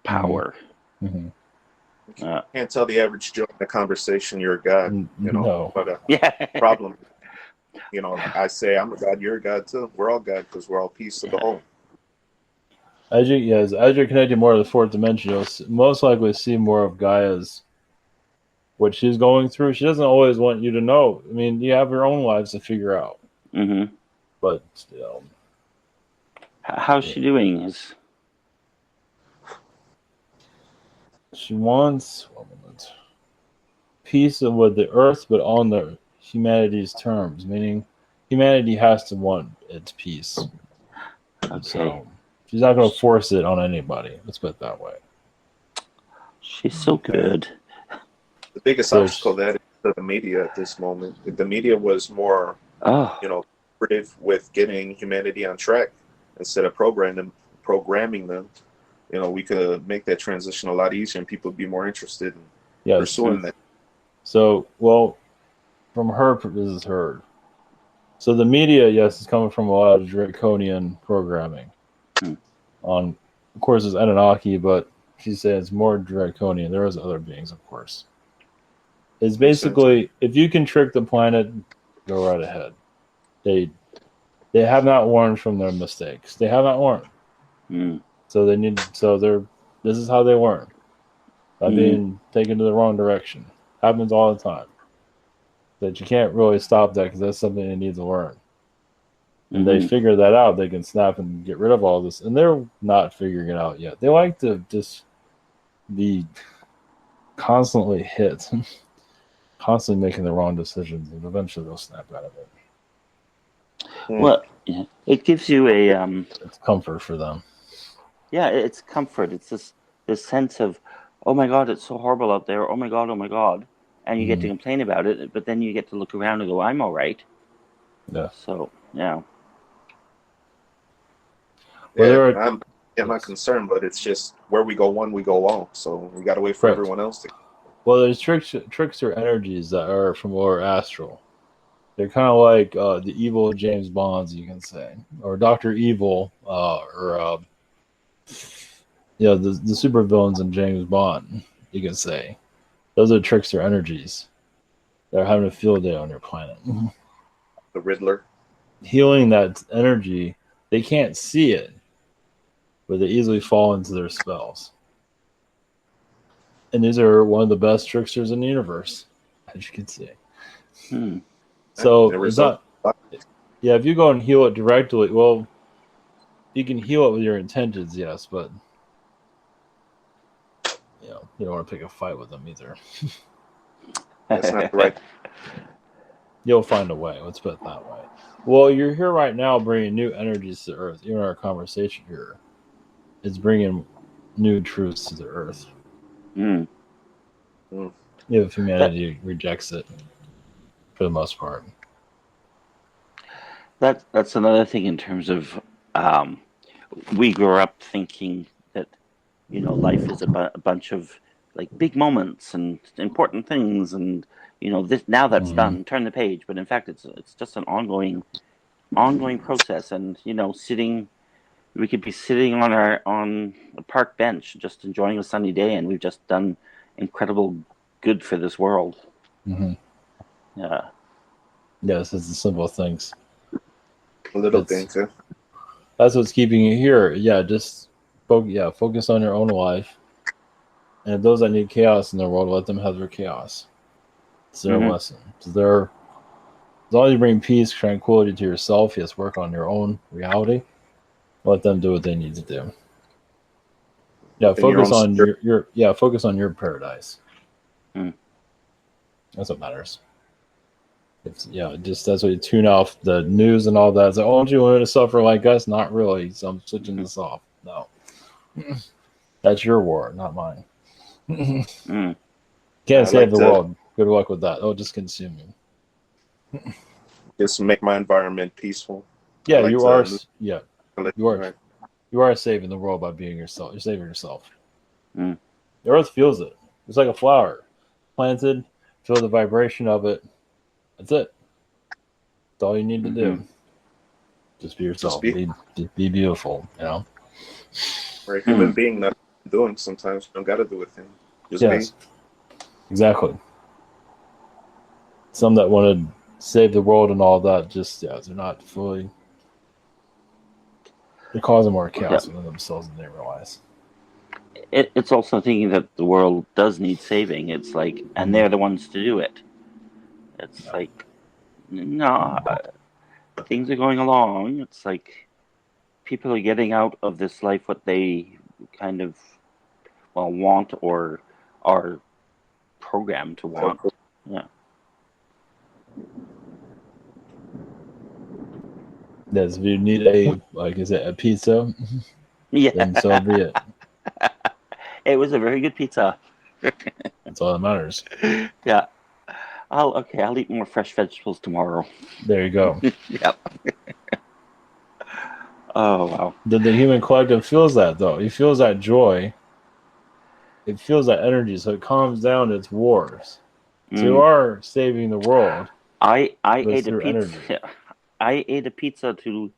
power. Mm-hmm. You can't tell the average Joe in a conversation you're a god. No. But yeah. problem. I say I'm a god, you're a god too. We're all god because we're all piece of the whole. As you're connecting more to the fourth dimension, you'll most likely see more of Gaia's, what she's going through. She doesn't always want you to know. I mean, you have your own lives to figure out. Mm-hmm. But still. How's she doing? She wants peace with the earth, but on the humanity's terms, meaning humanity has to want its peace. Okay. So she's not going to force it on anybody. Let's put it that way. She's so good. The biggest obstacle that is the media at this moment. If the media was more, cooperative with getting humanity on track instead of programming them, we could make that transition a lot easier, and people would be more interested in pursuing that. So, from her, this is heard. So the media, yes, is coming from a lot of draconian programming. Of course, it's Anunnaki, but she says it's more draconian. There is other beings, of course. It's basically, if you can trick the planet, go right ahead. They have not learned from their mistakes. They have not learned. Mm. So this is how they learn. By being taken to the wrong direction. Happens all the time. But you can't really stop that because that's something they need to learn. And they figure that out, they can snap and get rid of all this. And they're not figuring it out yet. They like to just be constantly hit, constantly making the wrong decisions, and eventually they'll snap out of it. Well, it gives you it's comfort for them. Yeah, it's comfort. It's this sense of, oh my God, it's so horrible out there. Oh my God. And you get to complain about it, but then you get to look around and go, I'm all right. Yeah. So, yeah. I'm not concerned, but it's just where we go one, we go all. So we got to wait for everyone else to. Well, there's trickster energies that are from lower astral. They're kind of like the evil James Bonds, you can say, or Dr. Evil, or the super villains in James Bond, you can say. Those are trickster energies. They're having a field day on your planet. The Riddler. healing that energy, they can't see it, but they easily fall into their spells. And these are one of the best tricksters in the universe, as you can see. So it's not, yeah, if you go and heal it directly, well, you can heal it with your intentions, yes, but you don't want to pick a fight with them either. That's not right. You'll find a way. Let's put it that way. Well, you're here right now bringing new energies to Earth. Even our conversation here is bringing new truths to the Earth. If humanity rejects it, for the most part. That's another thing in terms of we grew up thinking that life is a bunch of like big moments and important things, and this now that's done, turn the page. But in fact, it's just an ongoing process. And we could be sitting on a park bench just enjoying a sunny day, and we've just done incredible good for this world. Yeah. Yes, it's the simple things. Little things, yeah. That's what's keeping you here. Yeah, just focus on your own life. And those that need chaos in their world, let them have their chaos. It's their lesson. As long as you bring peace, tranquility to yourself, yes, work on your own reality. Let them do what they need to do. Yeah, focus on focus on your paradise. That's what matters. Just that's what you tune off the news and all that. It's like, oh, don't you want to suffer like us? Not really. So I'm switching this off. No. That's your war, not mine. Can't save the world. Good luck with that. It'll just consume you. Just make my environment peaceful. Yeah, you are. Yeah, you are saving the world by being yourself. You're saving yourself. The earth feels it. It's like a flower, planted. Feel the vibration of it. That's it. That's all you need to do. Just be yourself. Be beautiful. We're a human being, not doing. Sometimes you don't got to do a thing. Just be. Exactly. Some that want to save the world and all that, they're not fully. They're causing more chaos within themselves than they realize. It's also thinking that the world does need saving. It's like, and they're the ones to do it. It's like, no, things are going along. It's like people are getting out of this life what they kind of want or are programmed to want. Yeah. Yes, if you need a pizza, then so be it. It was a very good pizza. That's all that matters. Yeah. I'll eat more fresh vegetables tomorrow. There you go. Yep. Oh, wow. The human collective feels that, though. It feels that joy. It feels that energy, so it calms down its wars. So you are saving the world. I ate a pizza. Energy. I ate a pizza to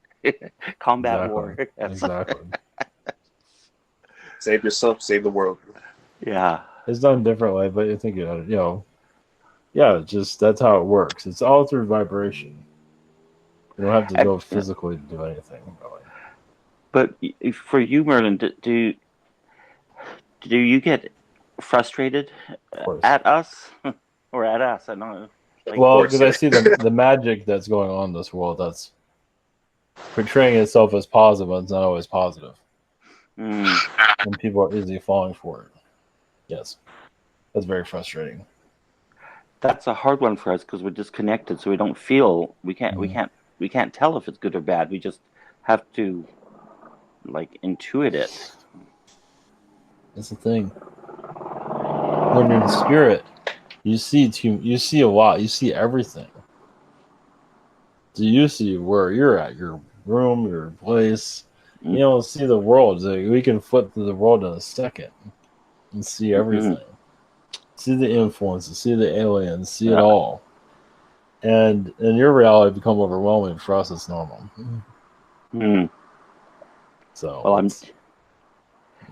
combat war. Exactly. Save yourself, save the world. Yeah. It's done differently, but you think that's how it works. It's all through vibration. You don't have to go physically to do anything, really. But for you, Merlin, do you get frustrated at us or at us? I don't know. Because I see the magic that's going on in this world that's portraying itself as positive, but it's not always positive. And people are easily falling for it. Yes. That's very frustrating. That's a hard one for us because we're disconnected, so we don't feel we can't tell if it's good or bad. We just have to intuit it. That's the thing. When you're in spirit, you see a lot. You see everything. So you see where you're at, your room, your place. You don't see the world. We can flip through the world in a second and see everything. See the influences, see the aliens, see it all. And in your reality become overwhelming. For us, it's normal. So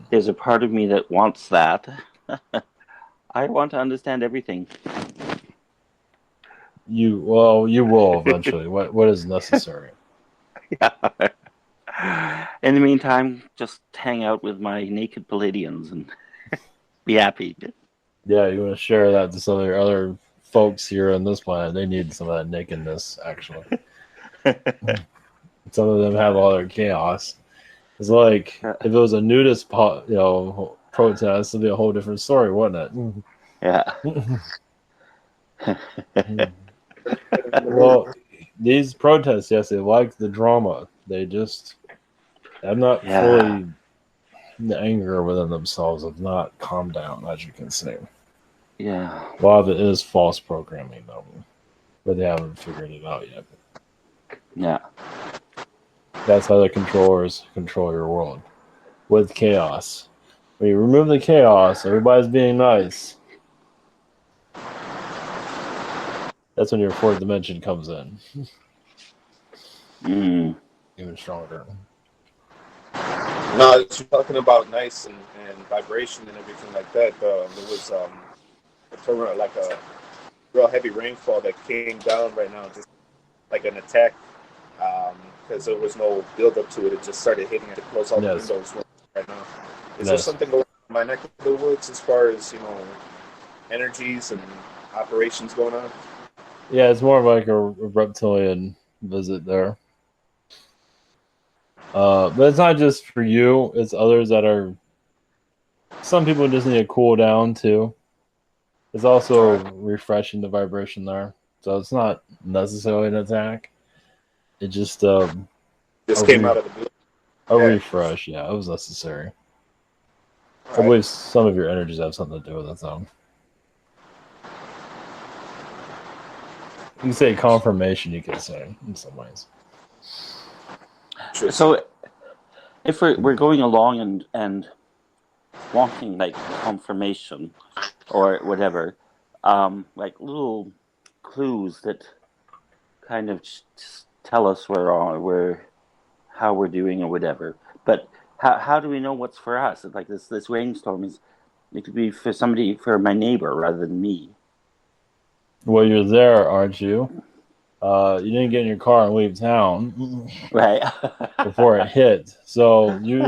there's a part of me that wants that. I want to understand everything. You will eventually. What is necessary? Yeah. In the meantime, just hang out with my naked Palladians and be happy. Yeah, you want to share that to some of your other folks here on this planet. They need some of that nakedness, actually. Some of them have all their chaos. It's like if it was a nudist, protest, it'd be a whole different story, wouldn't Yeah. it? Well, these protests, yes, they like the drama. They just, I'm not Yeah. fully, the anger within themselves have not calmed down, as you can see. Yeah. A lot of it is false programming, though, but they haven't figured it out yet. Yeah. That's how the controllers control your world with chaos. When you remove the chaos, everybody's being nice. That's when your fourth dimension comes in. Even stronger. No, you're talking about nice and vibration and everything like that. There was like a real heavy rainfall that came down right now, just like an attack, because there was no build up to it. It just started hitting to close all the windows right now. Is there something going on in my neck of the woods as far as energies and operations going on? Yeah, it's more of like a reptilian visit there. But it's not just for you, it's others that are. Some people just need to cool down too. It's also refreshing the vibration there. So it's not necessarily an attack. It just came out of the blue. A refresh, yeah, it was necessary. I believe some of your energies have something to do with it, though. You can say confirmation, you could say, in some ways. So if we're going along and wanting like confirmation or whatever, like little clues that kind of tell us how we're doing or whatever. But how do we know what's for us? It's like this rainstorm it could be for my neighbor rather than me. Well, you're there, aren't you? You didn't get in your car and leave town, right? Before it hit. So you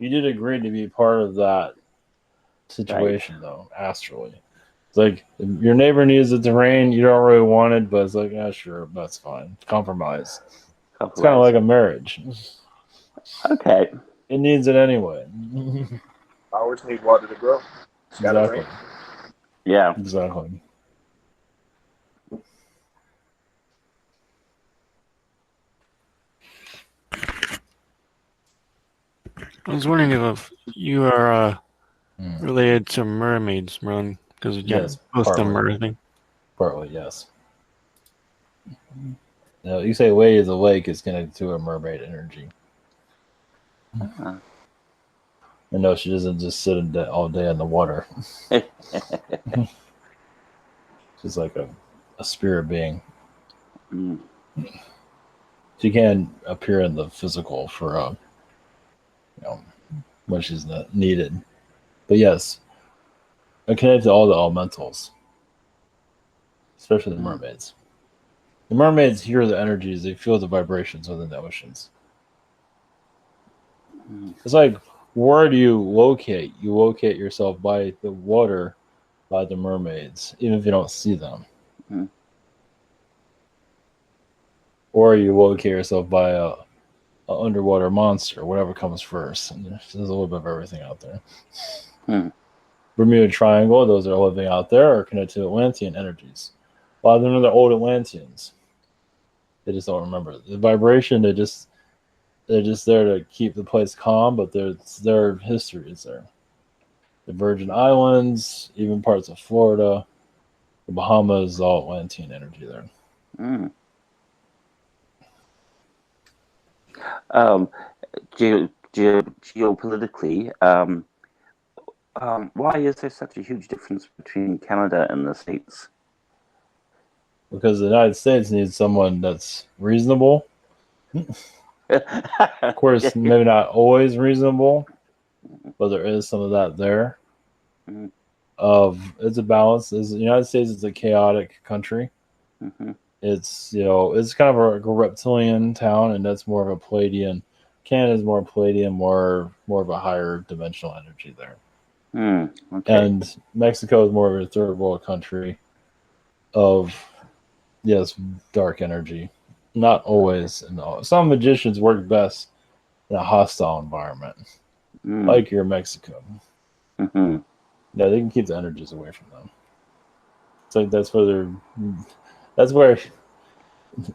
did agree to be part of that situation, though, astrally. It's like if your neighbor needs it to rain, you don't really want it, but it's like, yeah, sure, that's fine. Compromise. It's kind of like a marriage. Okay. It needs it anyway. Flowers need water to grow. Exactly. Yeah. Exactly. I was wondering if you are related to mermaids, Merlin, because yes, both them are, I think. Partly, yes. Now, you say Lady of the Lake is connected to a mermaid energy. Uh-huh. And no, she doesn't just sit all day in the water. She's like a spirit being. She can appear in the physical for when she's not needed. But yes, I connect to all the elementals, especially the mermaids. The mermaids hear the energies; they feel the vibrations within the oceans. It's like, where do you locate? You locate yourself by the water, by the mermaids, even if you don't see them. Or you locate yourself by a underwater monster, whatever comes first. And there's a little bit of everything out there. Bermuda Triangle, those that are living out there, are connected to Atlantean energies. A lot of them are the old Atlanteans. They just don't remember the vibration. They're just there to keep the place calm, but their history is there. The Virgin Islands, even parts of Florida, the Bahamas, all Atlantean energy there. Geopolitically, why is there such a huge difference between Canada and the States? Because the United States needs someone that's reasonable. Of course, maybe not always reasonable, but there is some of that there. It's a balance. The United States is a chaotic country. It's it's kind of a reptilian town, and that's more of a Palladian. Canada's more Palladian, more of a higher dimensional energy there. Okay. And Mexico is more of a third world country of dark energy. Not always, and some magicians work best in a hostile environment, like you're in Mexico. Mm-hmm. Yeah, they can keep the energies away from them. So that's where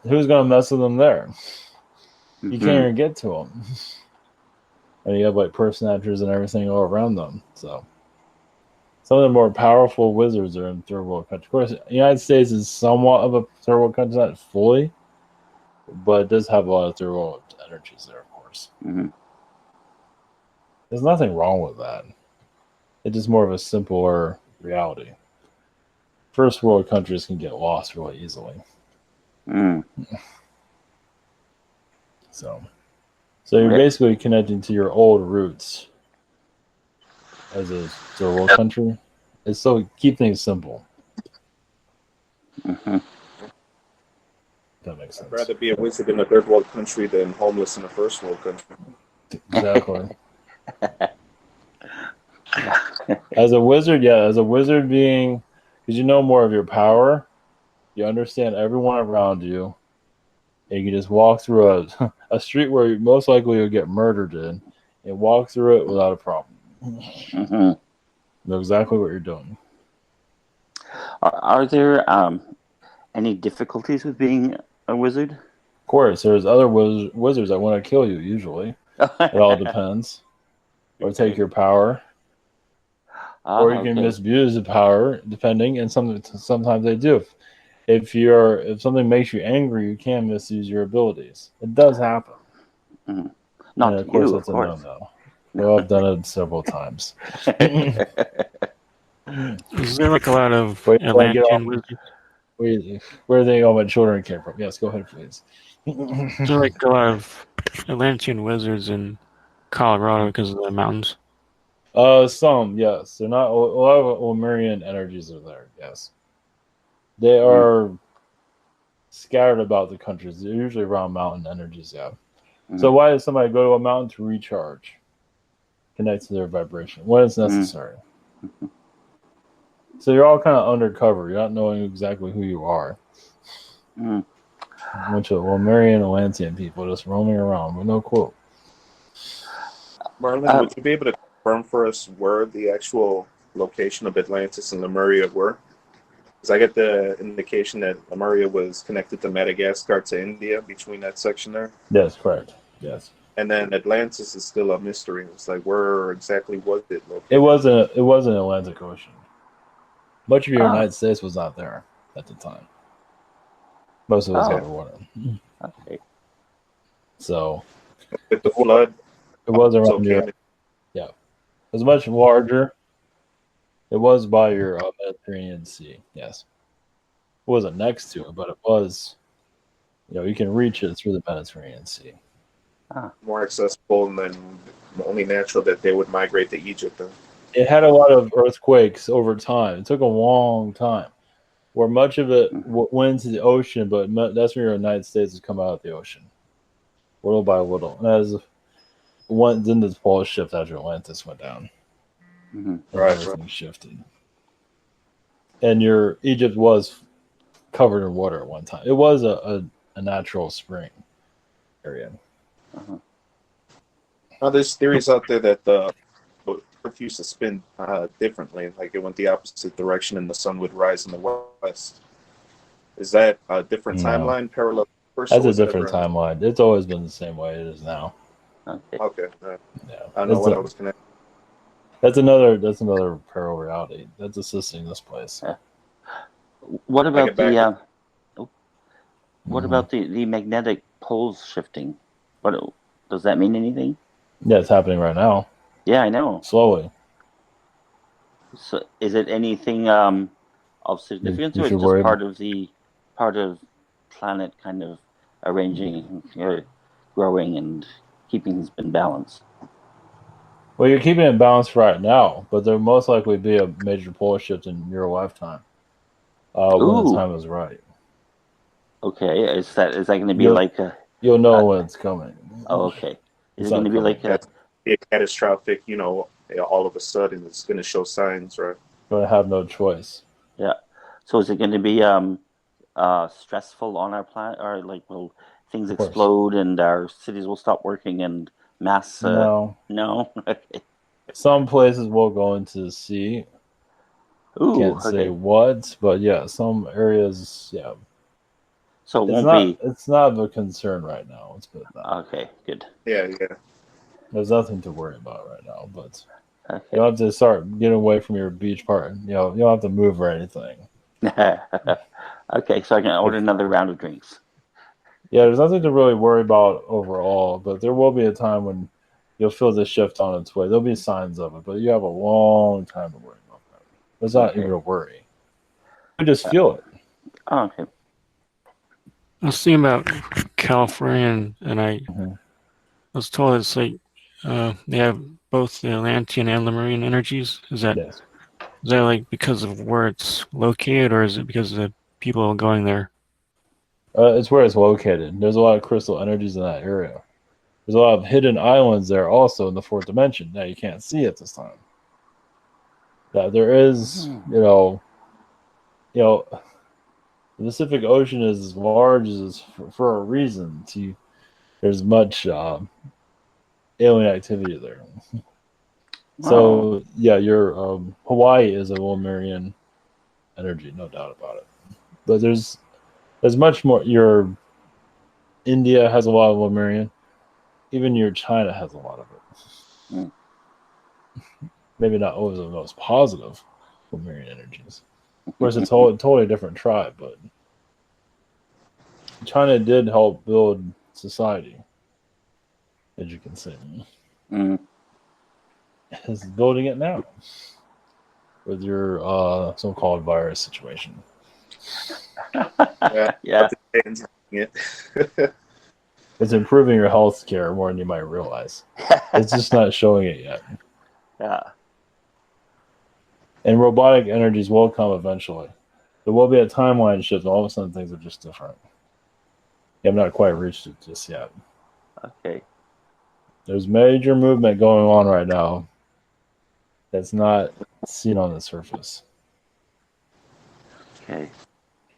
who's gonna mess with them there? You can't even get to them. And you have like personages and everything all around them. So some of the more powerful wizards are in third world countries. Of course, the United States is somewhat of a third world country, not fully, but it does have a lot of third world energies there, of course. Mm-hmm. There's nothing wrong with that. It's just more of a simpler reality. First world countries can get lost really easily. So you're basically connecting to your old roots as a third world country. It's so keep things simple. Mm-hmm. That makes sense. I'd rather be a wizard in a third world country than homeless in a first world country. Exactly. As a wizard being, because you know more of your power, you understand everyone around you, and you can just walk through a street where you most likely you'll get murdered in, and walk through it without a problem. Mm-hmm. Know exactly what you're doing. Are there any difficulties with being a wizard? Of course, there's other wizards that want to kill you, usually. It all depends. Or take your power. Or you can misuse the power, depending, and sometimes they do. If something makes you angry, you can misuse your abilities. It does happen. Mm-hmm. Not and to you, of course. A no-no. Well, I've done it several times. Is there like a lot of Atlantean wizards? Where they all my children came from? Yes, go ahead, please. Is there like a lot of Atlantean wizards in Colorado because of the mountains? Some, yes. They're not a lot of Lemurian energies are there, yes. They are scattered about the countries. They're usually around mountain energies, yeah. So why does somebody go to a mountain? To recharge, connect to their vibration when it's necessary. So you're all kind of undercover. You're not knowing exactly who you are. A bunch of Lemurian Atlantean people just roaming around with no clue. Merlin, would you be able to confirm for us where the actual location of Atlantis and Lemuria were? Because I get the indication that Lemuria was connected to Madagascar to India between that section there. Yes, correct. Yes. And then Atlantis is still a mystery. It's like where exactly was it located? It was an Atlantic Ocean. Much of the United States was not there at the time. Most of it was underwater. Okay. So with the flood, it was around Europe. Yeah. It was much larger. It was by your Mediterranean Sea, yes. It wasn't next to it, but it was, you can reach it through the Mediterranean Sea. More accessible, and then only natural that they would migrate to Egypt. Then. It had a lot of earthquakes over time. It took a long time, where much of it went into the ocean, but that's where the United States has come out of the ocean, little by little. And then the polar shift after Atlantis went down. Right. Everything shifted. And Egypt was covered in water at one time. It was a natural spring area. Now, there's theories out there that the Earth used to spin differently, like it went the opposite direction and the sun would rise in the west. Is that a different timeline, parallel? That's a different timeline. It's always been the same way it is now. Okay. Yeah. I don't know what I was connected. That's another parallel reality that's assisting this place. What about the magnetic poles shifting? What does that mean? Anything? Yeah, it's happening right now. Yeah, I know. Slowly. So, is it anything of significance, or it's just part of planet kind of arranging, growing, and keeping things in balance? Well, you're keeping it balanced right now, but there will most likely be a major polar shift in your lifetime when the time is right. Okay, is that going to be You'll- like a? You'll know when it's coming. Oh, okay. Is It's it going to not be like coming. a? Be a catastrophic, all of a sudden it's going to show signs, right? But I have no choice. Yeah. So is it going to be stressful on our planet, or like will things Of course. explode and our cities will stop working and mass? No. No. Okay. Some places will go into the sea. Ooh. Can't say Okay. what, but yeah, some areas, yeah. So it It's won't not. be. It's not a concern right now. Let's put it that way. Okay. Good. Yeah. There's nothing to worry about right now. But you Okay. don't have to start getting away from your beach part. You don't have to move or anything. Okay. So I can order another round of drinks. Yeah, there's nothing to really worry about overall. But there will be a time when you'll feel the shift on its way. There'll be signs of it, but you have a long time to worry about that. It's not Okay. even a worry. You just feel it. Oh, okay. I was thinking about California, and I Mhm. was told it's like they have both the Atlantean and Lemurian energies. Is that Yes. like because of where it's located, or is it because of the people going there? It's where it's located. There's a lot of crystal energies in that area. There's a lot of hidden islands there also in the fourth dimension that you can't see at this time. Yeah, there is, the Pacific Ocean is as large as for a reason. There's much alien activity there. So yeah, your Hawaii is a Lemurian energy, no doubt about it. But there's much more. Your India has a lot of Lemurian. Even your China has a lot of it. Mm. Maybe not always the most positive Lemurian energies. Of course, it's a totally different tribe, but China did help build society, as you can see. Mm. It's building it now with your so-called virus situation. Yeah. It's improving your health care more than you might realize. It's just not showing it yet. Yeah. And robotic energies will come eventually. There will be a timeline shift, and all of a sudden things are just different. You have not quite reached it just yet. Okay. There's major movement going on right now that's not seen on the surface. Okay.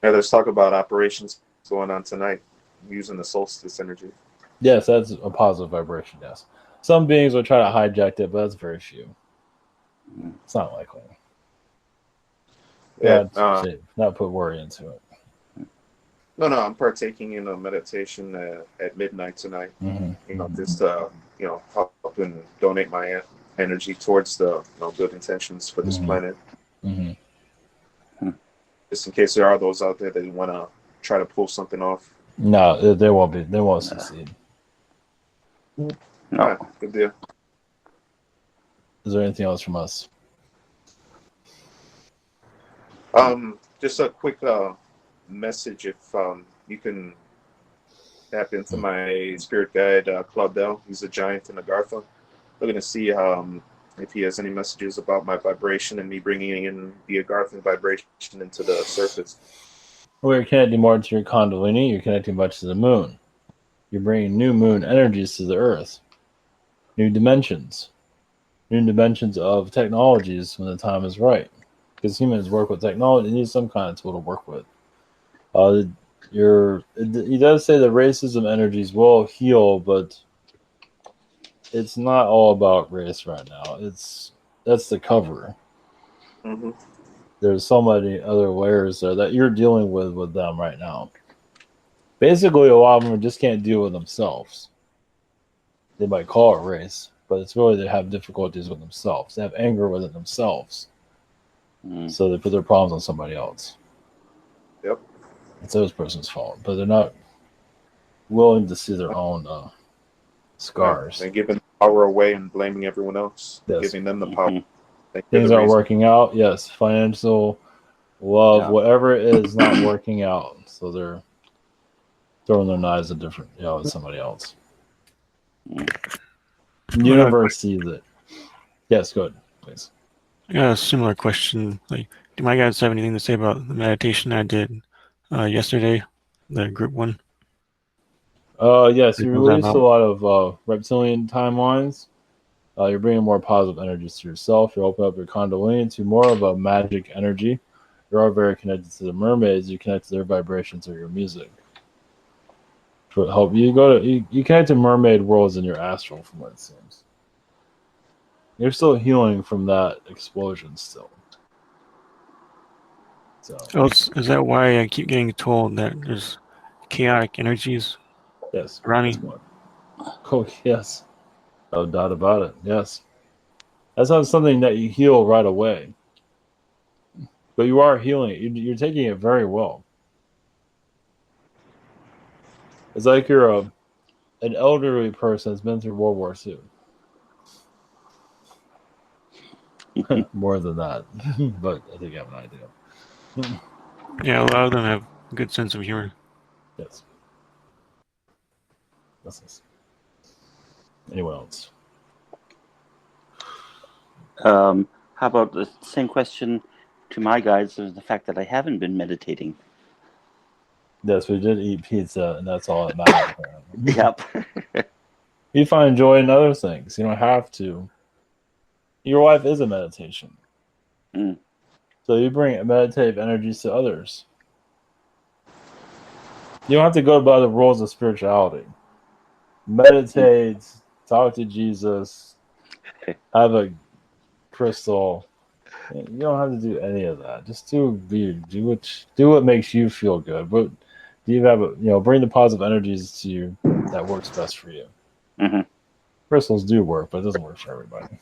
Yeah, let's talk about operations going on tonight using the solstice energy. Yes, that's a positive vibration, yes. Some beings will try to hijack it, but that's very few. It's not likely. Yeah. Not put worry into it. No, I'm partaking in a meditation at midnight tonight. Mm-hmm. Just help and donate my energy towards the good intentions for this planet. Mm-hmm. Just in case there are those out there that want to try to pull something off. No, they won't be. They won't succeed. No. Right, good deal. Is there anything else from us? Just a quick message. If you can tap into my spirit guide, Claudel. He's a giant in Agartha. Looking to see if he has any messages about my vibration and me bringing in the Agarthan vibration into the surface. Well, you're connecting more to your Kundalini. You're connecting much to the moon. You're bringing new moon energies to the earth. New dimensions of technologies when the time is right. Because humans work with technology, they need some kind of tool to work with. He does say that racism energies will heal, but it's not all about race right now. That's the cover. Mm-hmm. There's so many other layers there that you're dealing with them right now. Basically, a lot of them just can't deal with themselves. They might call it race, but it's really they have difficulties with themselves. They have anger within themselves. So they put their problems on somebody else. Yep. It's those person's fault, but they're not willing to see their own scars. They're giving power away and blaming everyone else, Yes. giving them the power. Things aren't working out. Yes, financial, love, whatever it is, not working out. So they're throwing their knives at at somebody else. Universe sees it. Yes, go ahead, please. I got a similar question. Like, do my guys have anything to say about the meditation I did yesterday? the group one. Yes, you Fills that release a out. lot of reptilian timelines. You're bringing more positive energies to yourself. You open up your Kundalini to more of a magic energy. You're all very connected to the mermaids. You connect to their vibrations or your music. To help you you connect to mermaid worlds in your astral, from what it seems. You're still healing from that explosion still. So Oh, is that why I keep getting told that there's chaotic energies yes, around me? that's one. Oh yes, no doubt about it. Yes, that's not something that you heal right away, but you are healing it. You're taking it very well. It's like you're an elderly person that's been through World War II. More than that, but I think you have an idea. Yeah, a lot of them have a good sense of humor. Yes. That's nice. Anyone else? How about the same question to my guides is the fact that I haven't been meditating. Yes, we did eat pizza, and that's all that matters. Yep. You find joy in other things. You don't have to. Your life is a meditation. Mm. So you bring meditative energies to others. You don't have to go by the rules of spirituality. Meditate, talk to Jesus, have a crystal. You don't have to do any of that. Just do what makes you feel good. But do you have bring the positive energies to you that works best for you. Mm-hmm. Crystals do work, but it doesn't work for everybody.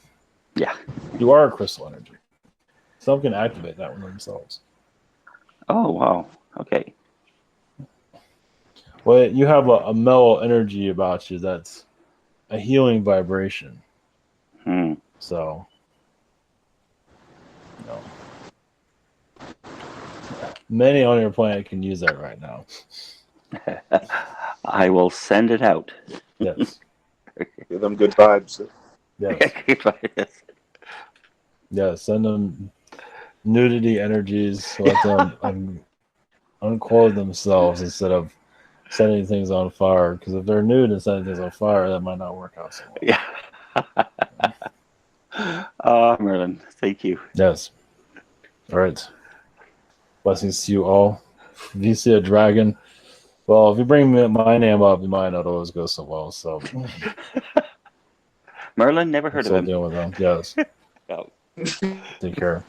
Yeah. You are a crystal energy. Some can activate that one themselves. Oh, wow. Okay. Well, you have a mellow energy about you that's a healing vibration. Hmm. So, many on your planet can use that right now. I will send it out. Yes. Give them good vibes. Yes. Yeah, send them nudity energies. Let them unclothe themselves instead of setting things on fire. Because if they're nude and setting things on fire, that might not work out so well. Yeah. Merlin, thank you. Yes. All right. Blessings to you all. If you see a dragon, well, if you bring my name up, you might not always go so well. So, Merlin, never heard of him. Deal with them. Yes. Oh. Take care.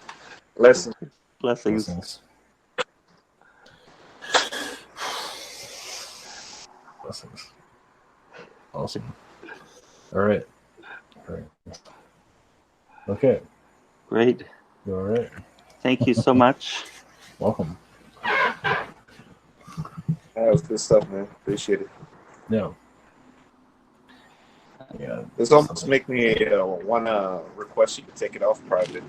Blessings. Blessings. Blessings. Awesome. All right. Okay. Great. You all right? Thank you so much. Welcome. That was good stuff, man. Appreciate it. Yeah. Yeah. This almost make me want to request you to take it off private,